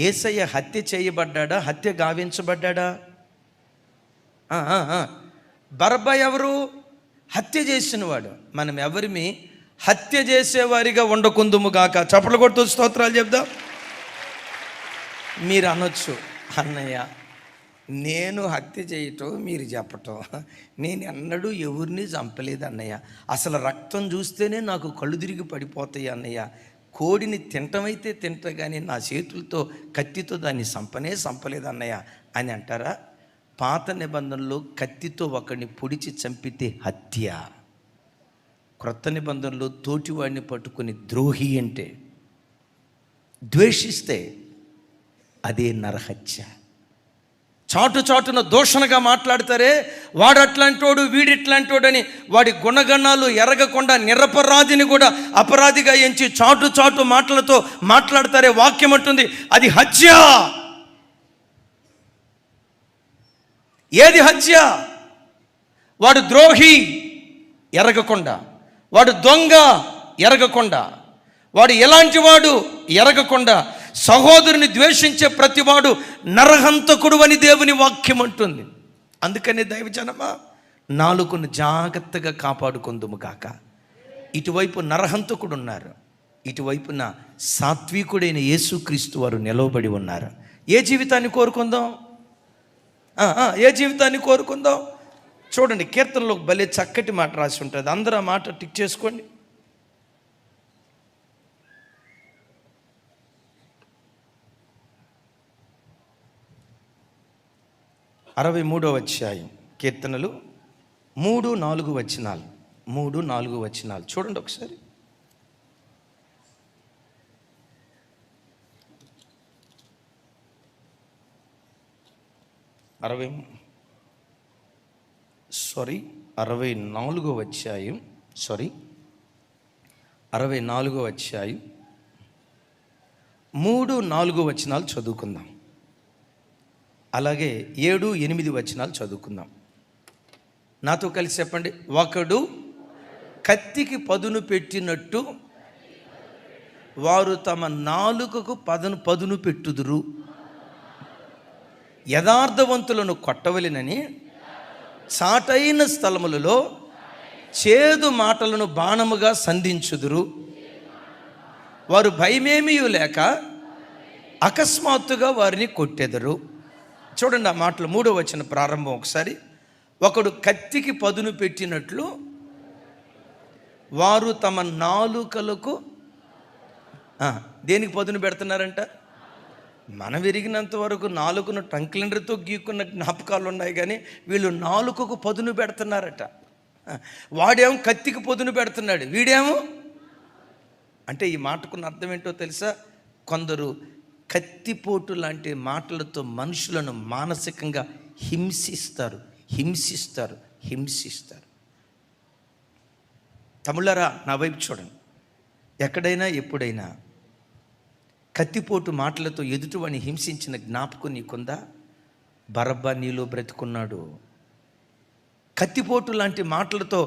యేసయ్య హత్య చేయబడ్డా, హత్య గావించబడ్డా? బరబ్బా ఎవరు? హత్య చేసినవాడు. మనం ఎవరిమి హత్య చేసేవారిగా ఉండకుందుముగాక. చప్పలు కొడుతూ స్తోత్రాలు చెప్దాం. మీరు అనొచ్చు, అన్నయ్య నేను హత్య చేయటం మీరు చెప్పటం, నేను ఎన్నడూ ఎవరిని చంపలేదు అన్నయ్య, అసలు రక్తం చూస్తేనే నాకు కళ్ళు తిరిగి పడిపోతాయి అన్నయ్య, కోడిని తింటమైతే తింటా కానీ నా చేతులతో కత్తితో దాన్ని చంపలేదు అన్నయ్య అని అంటారా? పాత నిబంధనలో కత్తితో ఒకడిని పొడిచి చంపితే హత్య. క్రొత్త నిబంధనలో తోటివాడిని పట్టుకొని ద్రోహి అంటే, ద్వేషిస్తే అదే నరహత్య. చాటున దూషణగా మాట్లాడతారే, వాడు అట్లాంటోడు వీడిట్లాంటోడని వాడి గుణగణాలు ఎరగకుండా నిరపరాధిని కూడా అపరాధిగా ఎంచి చాటు మాటలతో మాట్లాడతారే, వాక్యం అంటుంది అది హత్య. ఏది హత్య? వాడు ద్రోహి ఎరగకుండా, వాడు దొంగ ఎరగకుండా, వాడు ఎలాంటి వాడు ఎరగకుండా సహోదరుని ద్వేషించే ప్రతివాడు నరహంతకుడు అని దేవుని వాక్యం అంటుంది. అందుకనే దైవజనమా, నాలుకను జాగ్రత్తగా కాపాడుకుందుము కాక. ఇటువైపు నరహంతకుడు ఉన్నారు, ఇటువైపున సాత్వికుడైన యేసుక్రీస్తు వారు నిలవబడి ఉన్నారు. ఏ జీవితాన్ని కోరుకుందాం? ఏ జీవితాన్ని కోరుకుందాం? చూడండి, కీర్తనలో భలే చక్కటి మాట రాసి ఉంటుంది. అందరూ ఆ మాట టిక్ చేసుకోండి. 63వ అధ్యాయం కీర్తనలు 3-4 వచనాలు. 3-4 వచనాలు చూడండి ఒకసారి. అరవై 64వ అధ్యాయం 64వ అధ్యాయం 3-4 వచనాలు చదువుకుందాం. అలాగే 7-8 వచనాలు చదువుకుందాం. నాతో కలిసి చెప్పండి. ఒకడు కత్తికి పదును పెట్టినట్టు వారు తమ నాలుకకు పదును పెట్టుదురు. యథార్థవంతులను కొట్టవలెనని చాటైన స్థలములలో చేదు మాటలను బాణముగా సంధించుదురు. వారు భయమేమీ లేక అకస్మాత్తుగా వారిని కొట్టెదరు. చూడండి ఆ మాటలు 3వ వచనం ప్రారంభం ఒకసారి. ఒకడు కత్తికి పదును పెట్టినట్లు వారు తమ నాలుకలకు దేనికి పదును పెడుతున్నారంట? మనం విరిగినంత వరకు నాలుకను టంక్లిండర్తో గీక్కున్న జ్ఞాపకాలు ఉన్నాయి, కానీ వీళ్ళు నాలుకకు పదును పెడుతున్నారట. వాడేమో కత్తికి పదును పెడుతున్నాడు, వీడేమో అంటే ఈ మాటకున్న అర్థం ఏంటో తెలుసా? కొందరు కత్తిపోటు లాంటి మాటలతో మనుషులను మానసికంగా హింసిస్తారు, హింసిస్తారు, హింసిస్తారు. తమ్ముళ్ళారా, నా వైపు చూడండి. ఎక్కడైనా ఎప్పుడైనా కత్తిపోటు మాటలతో ఎదుటివాడిని హింసించిన జ్ఞాపకం నీకుందా? బరబ్బా నీలో బ్రతుకున్నాడు. కత్తిపోటు లాంటి మాటలతో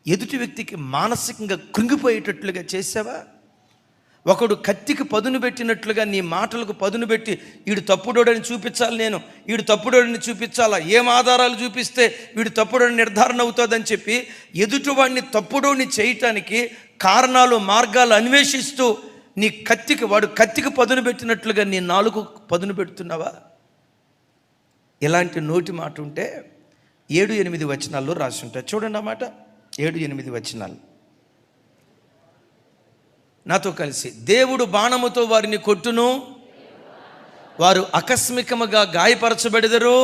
ఎదుటి వ్యక్తికి మానసికంగా కృంగిపోయేటట్లుగా చేసావా? ఒకడు కత్తికి పదును పెట్టినట్లుగా నీ మాటలకు పదును పెట్టి వీడు తప్పుడోడని చూపించాలి, వీడు తప్పుడోడని చూపించాలా, ఏం ఆధారాలు చూపిస్తే వీడు తప్పుడోడని నిర్ధారణ అవుతుందని చెప్పి ఎదుటివాడిని తప్పుడోని చేయటానికి కారణాలు, మార్గాలు అన్వేషిస్తూ నీ వాడు కత్తికి పదును పెట్టినట్లుగా నీ నాలుగు పదును పెడుతున్నావా? ఇలాంటి నోటి మాట ఉంటే 7-8 వచనాల్లో రాసి ఉంటాయి. చూడండి ఆ మాట, 7-8 వచనాలు నాతో కలిసి. దేవుడు బాణముతో వారిని కొట్టును, వారు ఆకస్మికముగా గాయపరచబడెదరు,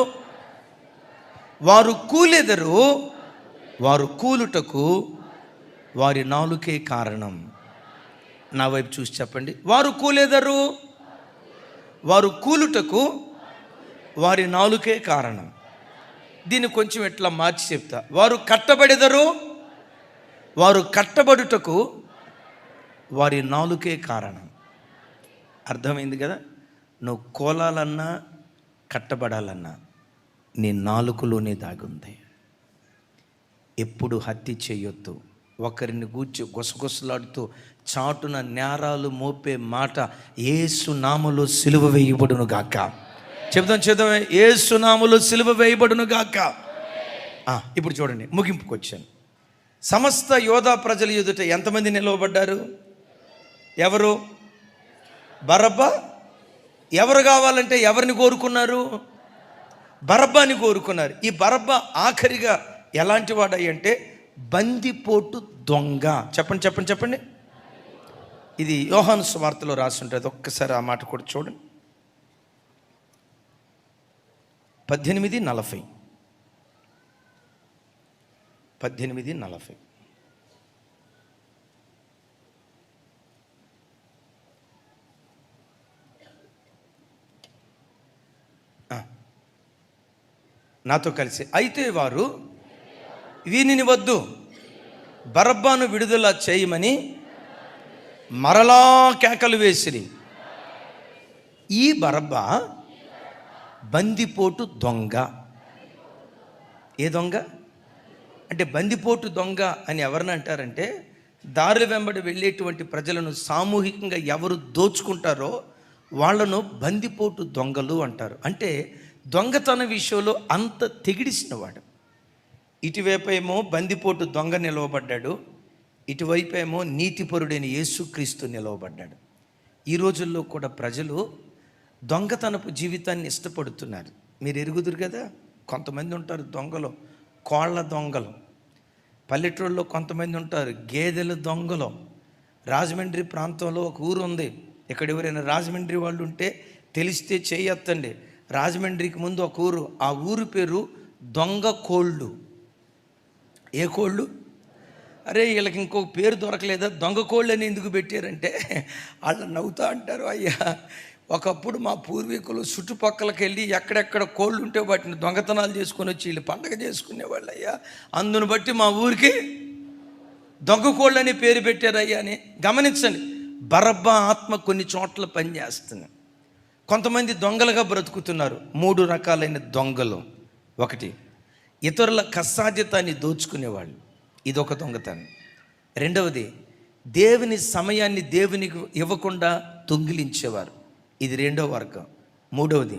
వారు కూలెదరు, వారు కూలుటకు వారి నాలుకే కారణం. నా వైపు చూసి చెప్పండి. వారు కూలెదరు, వారు కూలుటకు వారి నాలుకే కారణం. దీన్ని కొంచెం ఎట్లా మార్చి చెప్తా. వారు కట్టబడెదరు, వారు కట్టబడుటకు వారి నాలుకే కారణం. అర్థమైంది కదా? నువ్వు కోలాలన్నా కట్టబడాలన్నా నీ నాలుకలోనే దాగుంది. ఎప్పుడు హత్య చేయొద్దు. ఒకరిని గూర్చి గుసగుసలాడుతూ చాటున నేరాలు మోపే మాట యేసు నామములో సిలువ వేయబడును గాక. చెప్దాం, యేసు నామములో సిలువ వేయబడును గాక. ఇప్పుడు చూడండి, ముగింపుకు వచ్చాను. సమస్త యోధా ప్రజల ఎదుట ఎంతమంది నిలవబడ్డారు? ఎవరు? బరబ్బా. ఎవరు కావాలంటే ఎవరిని కోరుకున్నారు? బరబ్బాని కోరుకున్నారు. ఈ బరబ్బా ఆఖరిగా ఎలాంటి వాడై అంటే బందిపోటు దొంగ. చెప్పండి. ఇది యోహాను సువార్తలో రాసి ఉంటుంది. ఒక్కసారి ఆ మాట కూడా చూడండి. 18:40. నాతో కలిసి. అయితే వారు వీనిని వద్దు, బరబ్బాను విడుదల చేయమని మరలా కేకలు వేసిరి. ఈ బరబ్బా బందిపోటు దొంగ. ఏ దొంగ అంటే బందిపోటు దొంగ అని ఎవరిని అంటారంటే, దారుల వెంబడి వెళ్ళేటువంటి ప్రజలను సామూహికంగా ఎవరు దోచుకుంటారో వాళ్ళను బందిపోటు దొంగలు అంటారు. అంటే దొంగతన విషయంలో అంత తెగిడిసినవాడు. ఇటువైపేమో బందిపోటు దొంగ నిలవబడ్డాడు, ఇటువైపేమో నీతిపరుడైన యేసుక్రీస్తు నిలవబడ్డాడు. ఈ రోజుల్లో కూడా ప్రజలు దొంగతనపు జీవితాన్ని ఇష్టపడుతున్నారు. మీరు ఎరుగుదురు కదా, కొంతమంది ఉంటారు దొంగలు, కోళ్ళ దొంగలు. పల్లెటూళ్ళలో కొంతమంది ఉంటారు గేదెల దొంగలు. రాజమండ్రి ప్రాంతంలో ఒక ఊరు ఉంది. ఇక్కడ ఎవరైనా రాజమండ్రి వాళ్ళు ఉంటే తెలిస్తే చేయొత్తండి. రాజమండ్రికి ముందు ఒక ఊరు, ఆ ఊరు పేరు దొంగ కోళ్ళు. ఏ కోళ్ళు? అరే వీళ్ళకి ఇంకొక పేరు దొరకలేదా? దొంగ కోళ్ళు అని ఎందుకు పెట్టారంటే వాళ్ళు నవ్వుతా అంటారు, అయ్యా ఒకప్పుడు మా పూర్వీకులు చుట్టుపక్కలకి వెళ్ళి ఎక్కడెక్కడ కోళ్ళు ఉంటే వాటిని దొంగతనాలు చేసుకొని వచ్చి వీళ్ళు పండగ చేసుకునేవాళ్ళు అయ్యా, అందును బట్టి మా ఊరికి దొంగ కోళ్ళు అని పేరు పెట్టారయ్యా అని. గమనించండి, బరబ్బా ఆత్మ కొన్ని చోట్ల పనిచేస్తుంది. కొంతమంది దొంగలుగా బ్రతుకుతున్నారు. 3 రకాలైన దొంగలు. ఒకటి, ఇతరుల కష్టార్జితాన్ని దోచుకునేవాళ్ళు, ఇదొక దొంగతనం. రెండవది, దేవుని సమయాన్ని దేవునికి ఇవ్వకుండా దొంగిలించేవారు, ఇది రెండో వర్గం. మూడవది,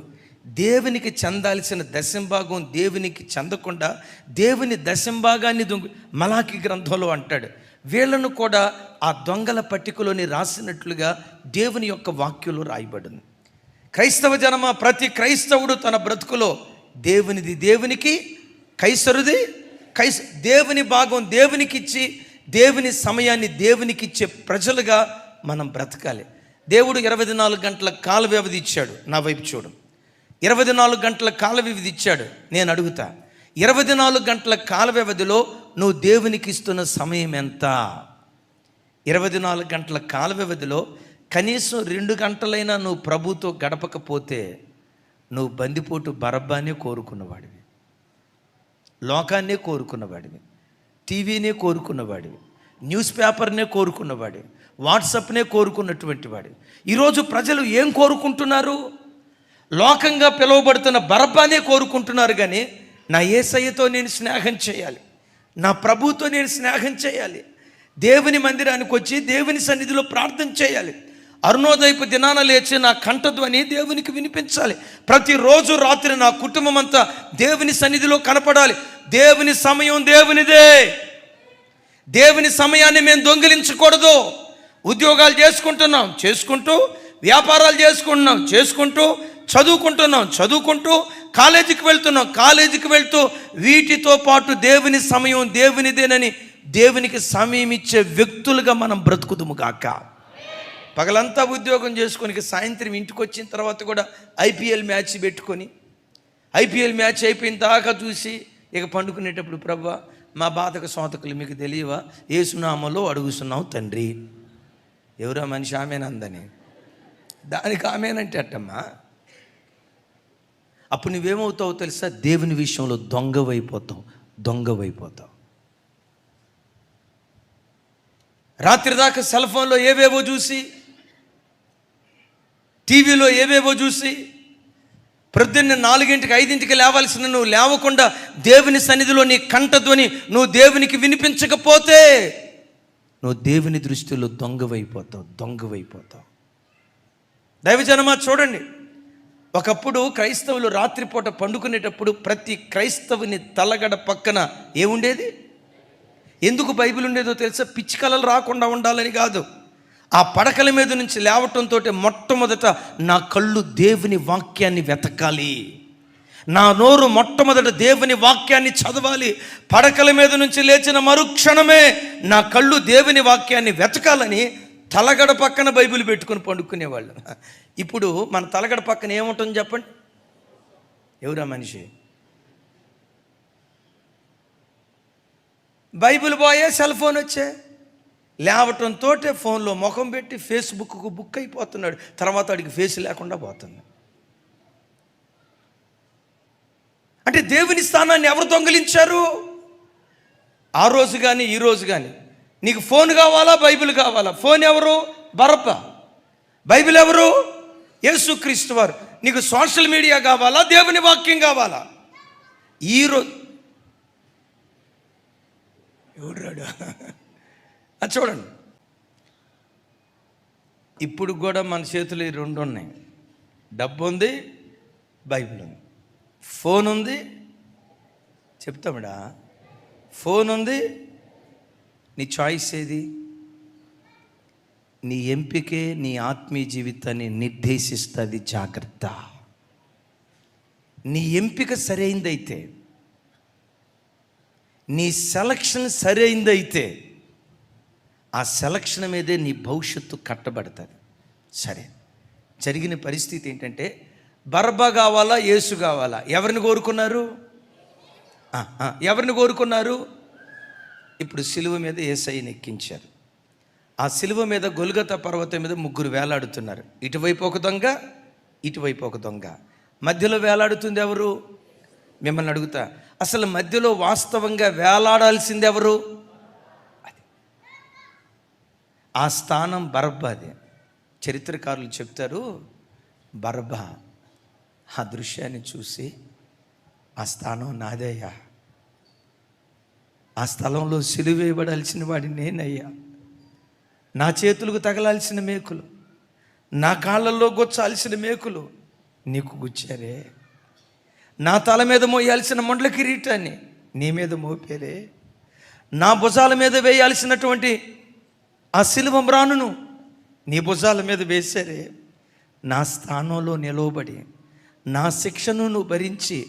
దేవునికి చెందాల్సిన దశంభాగం దేవునికి చెందకుండా దేవుని దశంభాగాన్ని మలాకి గ్రంథంలో అంటాడు. వీళ్ళను కూడా ఆ దొంగల పట్టికలోని రాసినట్లుగా దేవుని యొక్క వాక్యంలో రాయబడింది. క్రైస్తవ జనమ, ప్రతి క్రైస్తవుడు తన బ్రతుకులో దేవునిది దేవునికి, కైసరుది దేవుని భాగం దేవునికి ఇచ్చి దేవుని సమయాన్ని దేవునికి ఇచ్చే ప్రజలుగా మనం బ్రతకాలి. దేవుడు 24 గంటల కాల వ్యవధి ఇచ్చాడు. నా వైపు చూడు, 24 గంటల కాల వ్యవధి ఇచ్చాడు. నేను అడుగుతా, 24 గంటల కాల వ్యవధిలో నువ్వు దేవునికి ఇస్తున్న సమయం ఎంత? 24 గంటల కాల వ్యవధిలో కనీసం 2 గంటలైనా నువ్వు ప్రభుతో గడపకపోతే నువ్వు బందిపోటు బరబ్బానే కోరుకున్నవాడివి, లోకాన్నే కోరుకున్నవాడివి, టీవీనే కోరుకున్నవాడివి, న్యూస్ పేపర్నే కోరుకున్నవాడివి, వాట్సాప్నే కోరుకున్నటువంటి వాడివి. ఈరోజు ప్రజలు ఏం కోరుకుంటున్నారు? లోకంగా పిలువబడుతున్న బరబ్బానే కోరుకుంటున్నారు. కానీ నా యేసయ్యతో నేను స్నేహం చేయాలి, నా ప్రభుతో నేను స్నేహం చేయాలి, దేవుని మందిరానికి వచ్చి దేవుని సన్నిధిలో ప్రార్థన చేయాలి, అరుణోదయపు దినాన లేచి నా కంఠధ్వని దేవునికి వినిపించాలి, ప్రతిరోజు రాత్రి నా కుటుంబం అంతా దేవుని సన్నిధిలో కనపడాలి. దేవుని సమయం దేవునిదే. దేవుని సమయాన్ని మేము దొంగిలించకూడదు. ఉద్యోగాలు చేసుకుంటూ, వ్యాపారాలు చేసుకుంటూ, చదువుకుంటూ, కాలేజీకి వెళ్తూ వీటితో పాటు దేవుని సమయం దేవునిదేనని దేవునికి సమయం ఇచ్చే వ్యక్తులుగా మనం బ్రతుకుదుము గాక. పగలంతా ఉద్యోగం చేసుకొని సాయంత్రం ఇంటికి వచ్చిన తర్వాత కూడా ఐపీఎల్ మ్యాచ్ పెట్టుకొని ఐపీఎల్ మ్యాచ్ అయిపోయిన దాకా చూసి ఇక పండుకునేటప్పుడు, ప్రభువా మా బాధక సోతకులు మీకు తెలియవా, యేసునామములో అడుగుతున్నావు తండ్రి. ఎవరో మనిషి ఆమెనందని, దానికి ఆమెనంటే అట్టమ్మా. అప్పుడు నువ్వేమవుతావు తెలుసా? దేవుని విషయంలో దొంగవైపోతావు. రాత్రి దాకా సెల్ ఫోన్లో ఏవేవో చూసి, టీవీలో ఏవేవో చూసి, ప్రొద్దున్న 4 5 లేవాల్సిన నువ్వు లేవకుండా దేవుని సన్నిధిలో నీ కంఠధ్వని నువ్వు దేవునికి వినిపించకపోతే నువ్వు దేవుని దృష్టిలో దొంగవైపోతావు. దైవజనమా చూడండి, ఒకప్పుడు క్రైస్తవులు రాత్రిపూట పండుకునేటప్పుడు ప్రతి క్రైస్తవుని తలగడ పక్కన ఏముండేది? ఎందుకు బైబిల్ ఉండేదో తెలుసా? పిచ్చి కలలు రాకుండా ఉండాలని కాదు. ఆ పడకల మీద నుంచి లేవటంతో మొట్టమొదట నా కళ్ళు దేవుని వాక్యాన్ని వెతకాలి, నా నోరు మొట్టమొదట దేవుని వాక్యాన్ని చదవాలి. పడకల మీద నుంచి లేచిన మరుక్షణమే నా కళ్ళు దేవుని వాక్యాన్ని వెతకాలని తలగడ పక్కన బైబిల్ పెట్టుకొని పండుకునేవాళ్ళు. ఇప్పుడు మన తలగడ పక్కన ఏముంటుంది చెప్పండి? ఎవరా మనిషి? బైబిల్ పోయే, సెల్ ఫోన్ వచ్చే, లేవటంతో ఫోన్లో ముఖం పెట్టి ఫేస్బుక్కు బుక్ అయిపోతున్నాడు. తర్వాత వాడికి ఫేస్ లేకుండా పోతుంది. అంటే దేవుని స్థానాన్ని ఎవరు దొంగిలించారు? ఆ రోజు కానీ ఈ రోజు కానీ నీకు ఫోన్ కావాలా, బైబిల్ కావాలా? ఫోన్ ఎవరు? బరబ్బా. బైబిల్ ఎవరు? యేసుక్రీస్తు వారు. నీకు సోషల్ మీడియా కావాలా, దేవుని వాక్యం కావాలా? ఈరోజు ఎవడు అది చూడండి, ఇప్పుడు కూడా మన చేతులు ఈ 2 ఉన్నాయి. డబ్బు ఉంది, బైబిల్ ఉంది, ఫోన్ ఉంది. చెప్తామడా, ఫోన్ ఉంది. నీ చాయిస్ ఏది? నీ ఎంపికే నీ ఆత్మీయ జీవితాన్ని నిర్దేశిస్తుంది. జాగ్రత్త. నీ ఎంపిక సరైందైతే, నీ సెలక్షన్ సరైందైతే ఆ సెలక్షన్ మీదే నీ భవిష్యత్తు కట్టబడుతుంది. సరే, జరిగిన పరిస్థితి ఏంటంటే బరబ్బా కావాలా, యేసు కావాలా? ఎవరిని కోరుకున్నారు? ఇప్పుడు సిలువ మీద యేసయ్యని ఎక్కించారు. ఆ సిలువ మీద గొల్గొతా పర్వతం మీద 3 వేలాడుతున్నారు. ఇటువైపు ఒక దొంగ, ఇటువైపు ఒక దొంగ. మధ్యలో వేలాడుతుంది ఎవరు? మిమ్మల్ని అడుగుతా, అసలు మధ్యలో వాస్తవంగా వేలాడాల్సింది ఎవరు? అది ఆ స్థానం బరబ్బాది. చరిత్రకారులు చెప్తారు, బరబ్బా ఆ దృశ్యాన్ని చూసి, ఆ స్థానం నాదయ్యా, ఆ స్థలంలో సిలువేయబడాల్సిన వాడి నేనయ్యా, నా చేతులకు తగలాల్సిన మేకులు, నా కాళ్ళల్లో గుచ్చాల్సిన మేకులు నీకు గుచ్చారే, నా తల మీద మోయాల్సిన మొండ్ల కిరీటాన్ని నీ మీద మోపేరే, నా భుజాల మీద వేయాల్సినటువంటి ఆ సిలువ మ్రానును నీ భుజాల మీద వేశారే. నా స్థానంలో నిలవబడి నా శిక్షను నువ్వు భరించి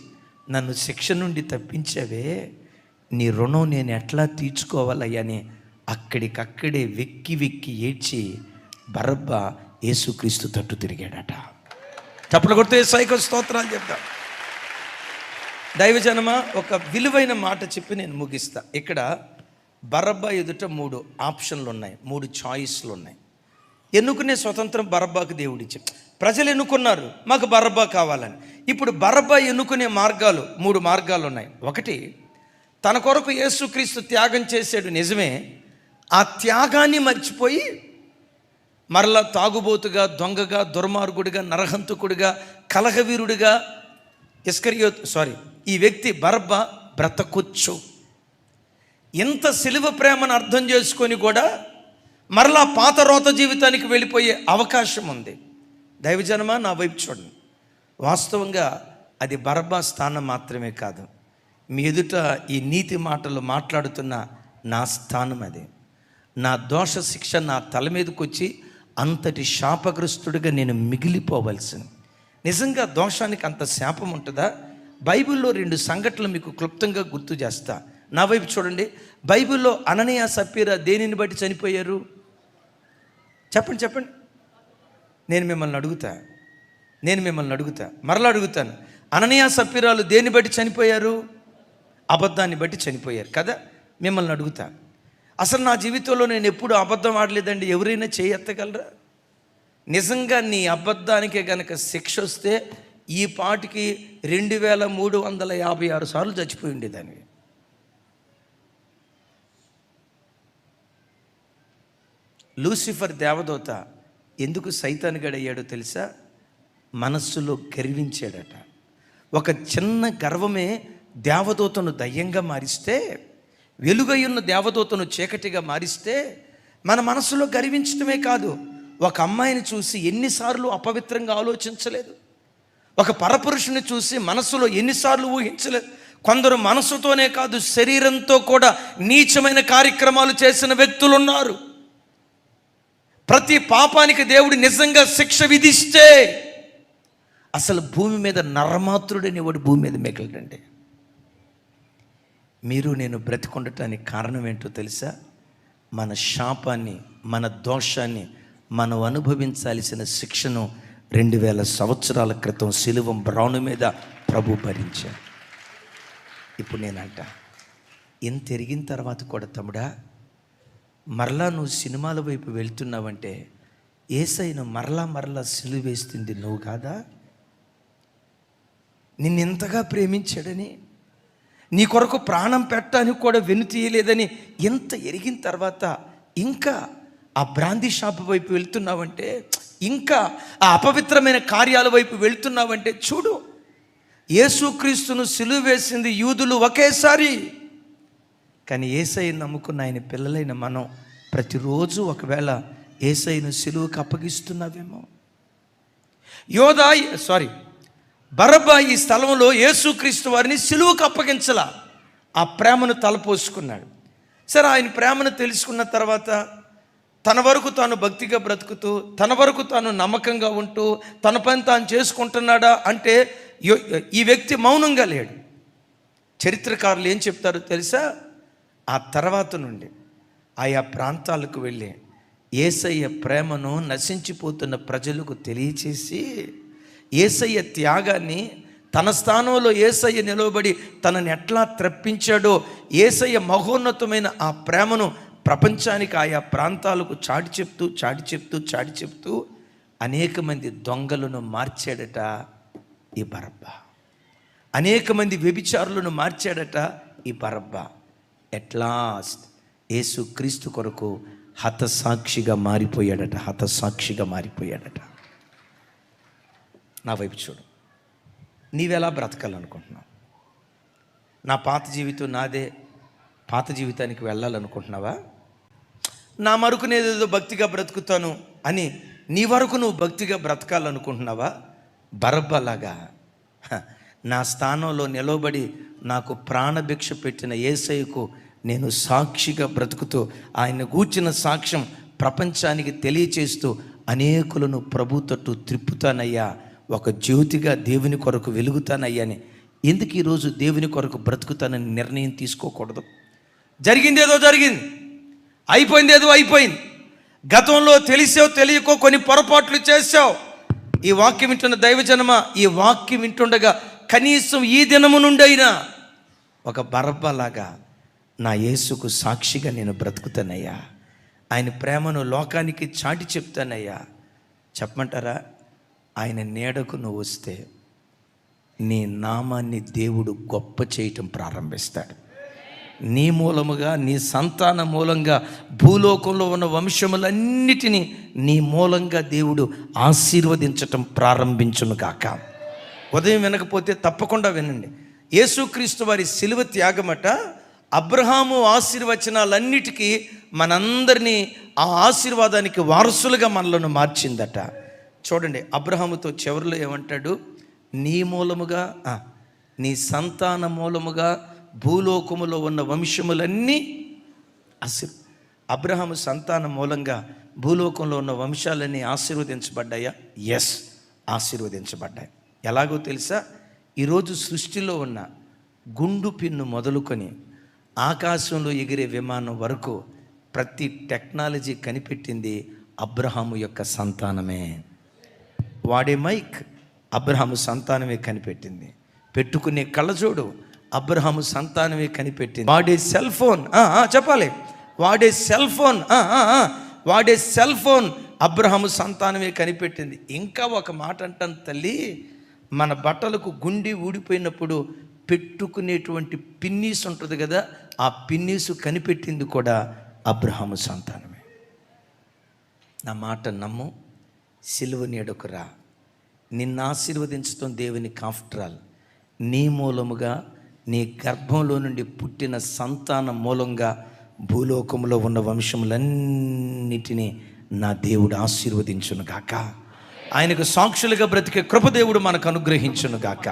నన్ను శిక్ష నుండి తప్పించావే, నీ రుణం నేను ఎట్లా తీర్చుకోవాలయ్యని అక్కడికక్కడే వెక్కి ఏడ్చి బరబ్బా యేసుక్రీస్తు తట్టు తిరిగాడట. చప్పట్లు కొడితే యేసయ్యకు స్తోత్రాలు చెప్తాం. దైవజనమా, ఒక విలువైన మాట చెప్పి నేను ముగిస్తా. ఇక్కడ బరబ్బా ఎదుట 3 ఆప్షన్లు ఉన్నాయి, 3 చాయిస్లు ఉన్నాయి. ఎన్నుకునే స్వతంత్రం బరబ్బాకు దేవుడిచ్చాడు. ప్రజలు ఎన్నుకున్నారు మాకు బరబ్బా కావాలని. ఇప్పుడు బరబ్బా ఎన్నుకునే మార్గాలు 3 మార్గాలు ఉన్నాయి. ఒకటి, తన కొరకు యేసుక్రీస్తు త్యాగం చేశాడు నిజమే, ఆ త్యాగాన్ని మర్చిపోయి మరలా తాగుబోతుగా, దొంగగా, దుర్మార్గుడిగా, నరహంతకుడిగా, కలహవీరుడిగా ఈ వ్యక్తి బరబ్బా బ్రతకొచ్చు. ఇంత సిలువ ప్రేమను అర్థం చేసుకొని కూడా మరలా పాత రోత జీవితానికి వెళ్ళిపోయే అవకాశం ఉంది. దైవజనమా, నా వైపు చూడండి. వాస్తవంగా అది బరబ్బా స్థానం మాత్రమే కాదు, మీ ఎదుట ఈ నీతి మాటలు మాట్లాడుతున్న నా స్థానం అది. నా దోష శిక్ష నా తల మీదకి వచ్చి అంతటి శాపగ్రస్తుడిగా నేను మిగిలిపోవలసింది. నిజంగా దోషానికి అంత శాపం ఉంటుందా? బైబిల్లో 2 సంఘటనలు మీకు క్లుప్తంగా గుర్తు చేస్తా. నా వైపు చూడండి. బైబిల్లో అననీయ సప్పీరా దేనిని బట్టి చనిపోయారు? చెప్పండి. నేను మిమ్మల్ని అడుగుతా, మరలా అడుగుతాను. అననీయ సప్పీరాలు దేన్ని బట్టి చనిపోయారు? అబద్ధాన్ని బట్టి చనిపోయారు కదా. మిమ్మల్ని అడుగుతా, అసలు నా జీవితంలో నేను ఎప్పుడు అబద్ధం ఆడలేదండి, ఎవరైనా చేయెత్తగలరా? నిజంగా నీ అబద్ధానికే గనక శిక్ష వస్తే ఈ పాటికి 2356 సార్లు చచ్చిపోయి ఉండేదాన్ని. లూసిఫర్ దేవదూత ఎందుకు సైతానుగాడయ్యాడో తెలుసా? మనస్సులో గర్వించాడట. ఒక చిన్న గర్వమే దేవదూతను దయ్యంగా మారిస్తే, వెలుగయ్యున్న దేవదూతను చీకటిగా మారిస్తే, మన మనసులో గర్వించడమే కాదు, ఒక అమ్మాయిని చూసి ఎన్నిసార్లు అపవిత్రంగా ఆలోచించలేదు, ఒక పరపురుషుని చూసి మనసులో ఎన్నిసార్లు ఊహించలేదు. కొందరు మనసుతోనే కాదు, శరీరంతో కూడా నీచమైన కార్యక్రమాలు చేసిన వ్యక్తులు ఉన్నారు. ప్రతి పాపానికి దేవుడు నిజంగా శిక్ష విధిస్తే అసలు భూమి మీద నరమాత్రుడని వాడు భూమి మీద మిగలడండి. మీరు నేను బ్రతికొండటానికి కారణం ఏంటో తెలుసా? మన శాపాన్ని, మన దోషాన్ని, మనం అనుభవించాల్సిన శిక్షను 2000 సంవత్సరాల క్రితం సిలువ బ్రాను మీద ప్రభు భరించాడు. ఇప్పుడు నేనంట, ఇంత ఎరిగిన తర్వాత కూడా తమ్ముడా, మరలా నువ్వు సినిమాల వైపు వెళ్తున్నావంటే యేసయ్యను మరలా సిలువ వేస్తుంది నువ్వు కాదా? నిన్నెంతగా ప్రేమించాడని, నీ కొరకు ప్రాణం పెట్టడానికి కూడా వెనుతీయలేదని ఎంత ఎరిగిన తర్వాత ఇంకా ఆ బ్రాందీ షాప్ వైపు వెళ్తున్నావంటే, ఇంకా ఆ అపవిత్రమైన కార్యాల వైపు వెళ్తున్నావంటే చూడు, యేసుక్రీస్తును సిలువ వేసింది యూదులు ఒకేసారి. కానీ యేసయ్యను నమ్ముకున్న ఆయన పిల్లలైన మనం ప్రతిరోజు ఒకవేళ యేసయ్యను సిలువకు అప్పగిస్తున్నావేమో. బరబ్బా ఈ స్థలంలో యేసుక్రీస్తు వారిని సిలువకు అప్పగించలా, ఆ ప్రేమను తలపోసుకున్నాడు. సరే, ఆయన ప్రేమను తెలుసుకున్న తర్వాత తన వరకు తాను భక్తిగా బ్రతుకుతూ, తన వరకు తాను నమ్మకంగా ఉంటూ, తన పని తాను చేసుకుంటున్నాడా అంటే ఈ వ్యక్తి మౌనంగా లేడు. చరిత్రకారులు ఏం చెప్తారో తెలుసా? ఆ తర్వాత నుండి ఆయా ప్రాంతాలకు వెళ్ళి యేసయ్య ప్రేమను నశించిపోతున్న ప్రజలకు తెలియచేసి, యేసయ్య త్యాగాన్ని, తన స్థానంలో యేసయ్య నిలవబడి తనని ఎట్లా త్రప్పించాడో, యేసయ్య మహోన్నతమైన ఆ ప్రేమను ప్రపంచానికి ఆయా ప్రాంతాలకు చాటి చెప్తూ అనేక మంది దొంగలను మార్చాడట ఈ బరబ్బా. అనేక మంది వ్యభిచారులను మార్చాడట ఈ బరబ్బా. ఎట్లాస్ట్ యేసు క్రీస్తు కొరకు హతసాక్షిగా మారిపోయాడట. నా వైపు చూడు, నీవెలా బ్రతకాలనుకుంటున్నావు? నా పాత జీవితం నాదే, పాత జీవితానికి వెళ్ళాలనుకుంటున్నావా? నా మరకు నేదేదో భక్తిగా బ్రతుకుతాను అని నీ వరకు నువ్వు భక్తిగా బ్రతకాలనుకుంటున్నావా? బరబ్బలాగా నా స్థానంలో నిలవబడి నాకు ప్రాణభిక్ష పెట్టిన యేసయ్యకు నేను సాక్షిగా బ్రతుకుతూ, ఆయన గూర్చిన సాక్ష్యం ప్రపంచానికి తెలియచేస్తూ అనేకులను ప్రభు తట్టు త్రిప్పుతానయ్యా, ఒక జ్యోతిగా దేవుని కొరకు వెలుగుతానయ్యా అని ఎందుకు ఈరోజు దేవుని కొరకు బ్రతుకుతానని నిర్ణయం తీసుకోకూడదు? జరిగిందేదో జరిగింది, అయిపోయిందేదో అయిపోయింది. గతంలో తెలిసో తెలియకో కొన్ని పొరపాట్లు చేసావు. ఈ వాక్యం వింటున్న దైవజనమా, ఈ వాక్యం వింటుండగా కనీసం ఈ దినము నుండి అయినా ఒక బరబ్బలాగా నా యేసుకు సాక్షిగా నేను బ్రతుకుతానయ్యా, ఆయన ప్రేమను లోకానికి చాటి చెప్తానయ్యా. చెప్పమంటారా? ఆయన నీడకు నువ్వు వస్తే నీ నామాన్ని దేవుడు గొప్ప చేయటం ప్రారంభిస్తాడు. నీ మూలముగా, నీ సంతాన మూలంగా భూలోకంలో ఉన్న వంశములన్నిటినీ నీ మూలంగా దేవుడు ఆశీర్వదించటం ప్రారంభించును గాక. ఉదయం వినకపోతే తప్పకుండా వినండి. యేసుక్రీస్తు వారి శిలువ త్యాగమట అబ్రహాము ఆశీర్వచనాలన్నిటికీ మనందరినీ ఆ ఆశీర్వాదానికి వారసులుగా మనలను మార్చిందట. చూడండి, అబ్రహాముతో చివరిలో ఏమంటాడు? నీ మూలముగా, నీ సంతాన మూలముగా భూలోకములో ఉన్న వంశములన్నీ అబ్రహాము సంతాన మూలంగా భూలోకంలో ఉన్న వంశాలన్నీ ఆశీర్వదించబడ్డాయా? ఎస్, ఆశీర్వదించబడ్డాయి. ఎలాగో తెలుసా? ఈరోజు సృష్టిలో ఉన్న గుండు పిన్ను మొదలుకొని ఆకాశంలో ఎగిరే విమానం వరకు ప్రతి టెక్నాలజీ కనిపెట్టింది అబ్రహాము యొక్క సంతానమే. వాడే మైక్ అబ్రహాము సంతానమే కనిపెట్టింది. పెట్టుకునే కళ్ళజోడు అబ్రహాము సంతానమే కనిపెట్టింది. వాడే సెల్ ఫోన్, చెప్పాలి, వాడే సెల్ ఫోన్ అబ్రహాము సంతానమే కనిపెట్టింది. ఇంకా ఒక మాట అంటాను తల్లి, మన బట్టలకు గుండి ఊడిపోయినప్పుడు పెట్టుకునేటువంటి పిన్నీస్ ఉంటుంది కదా, ఆ పిన్నీసు కనిపెట్టింది కూడా అబ్రహాము సంతానమే. నా మాట నమ్ము, సిలువ నీడకు రా. నిన్ను ఆశీర్వదించడం దేవునికి ఆఫ్టర్ ఆల్. నీ మూలముగా, నీ గర్భంలో నుండి పుట్టిన సంతానం మూలంగా భూలోకంలో ఉన్న వంశములన్నిటినీ నా దేవుడు ఆశీర్వదించును గాక. ఆయనకు సాక్షులుగా బ్రతికే కృప దేవుడు మనకు అనుగ్రహించును గాక.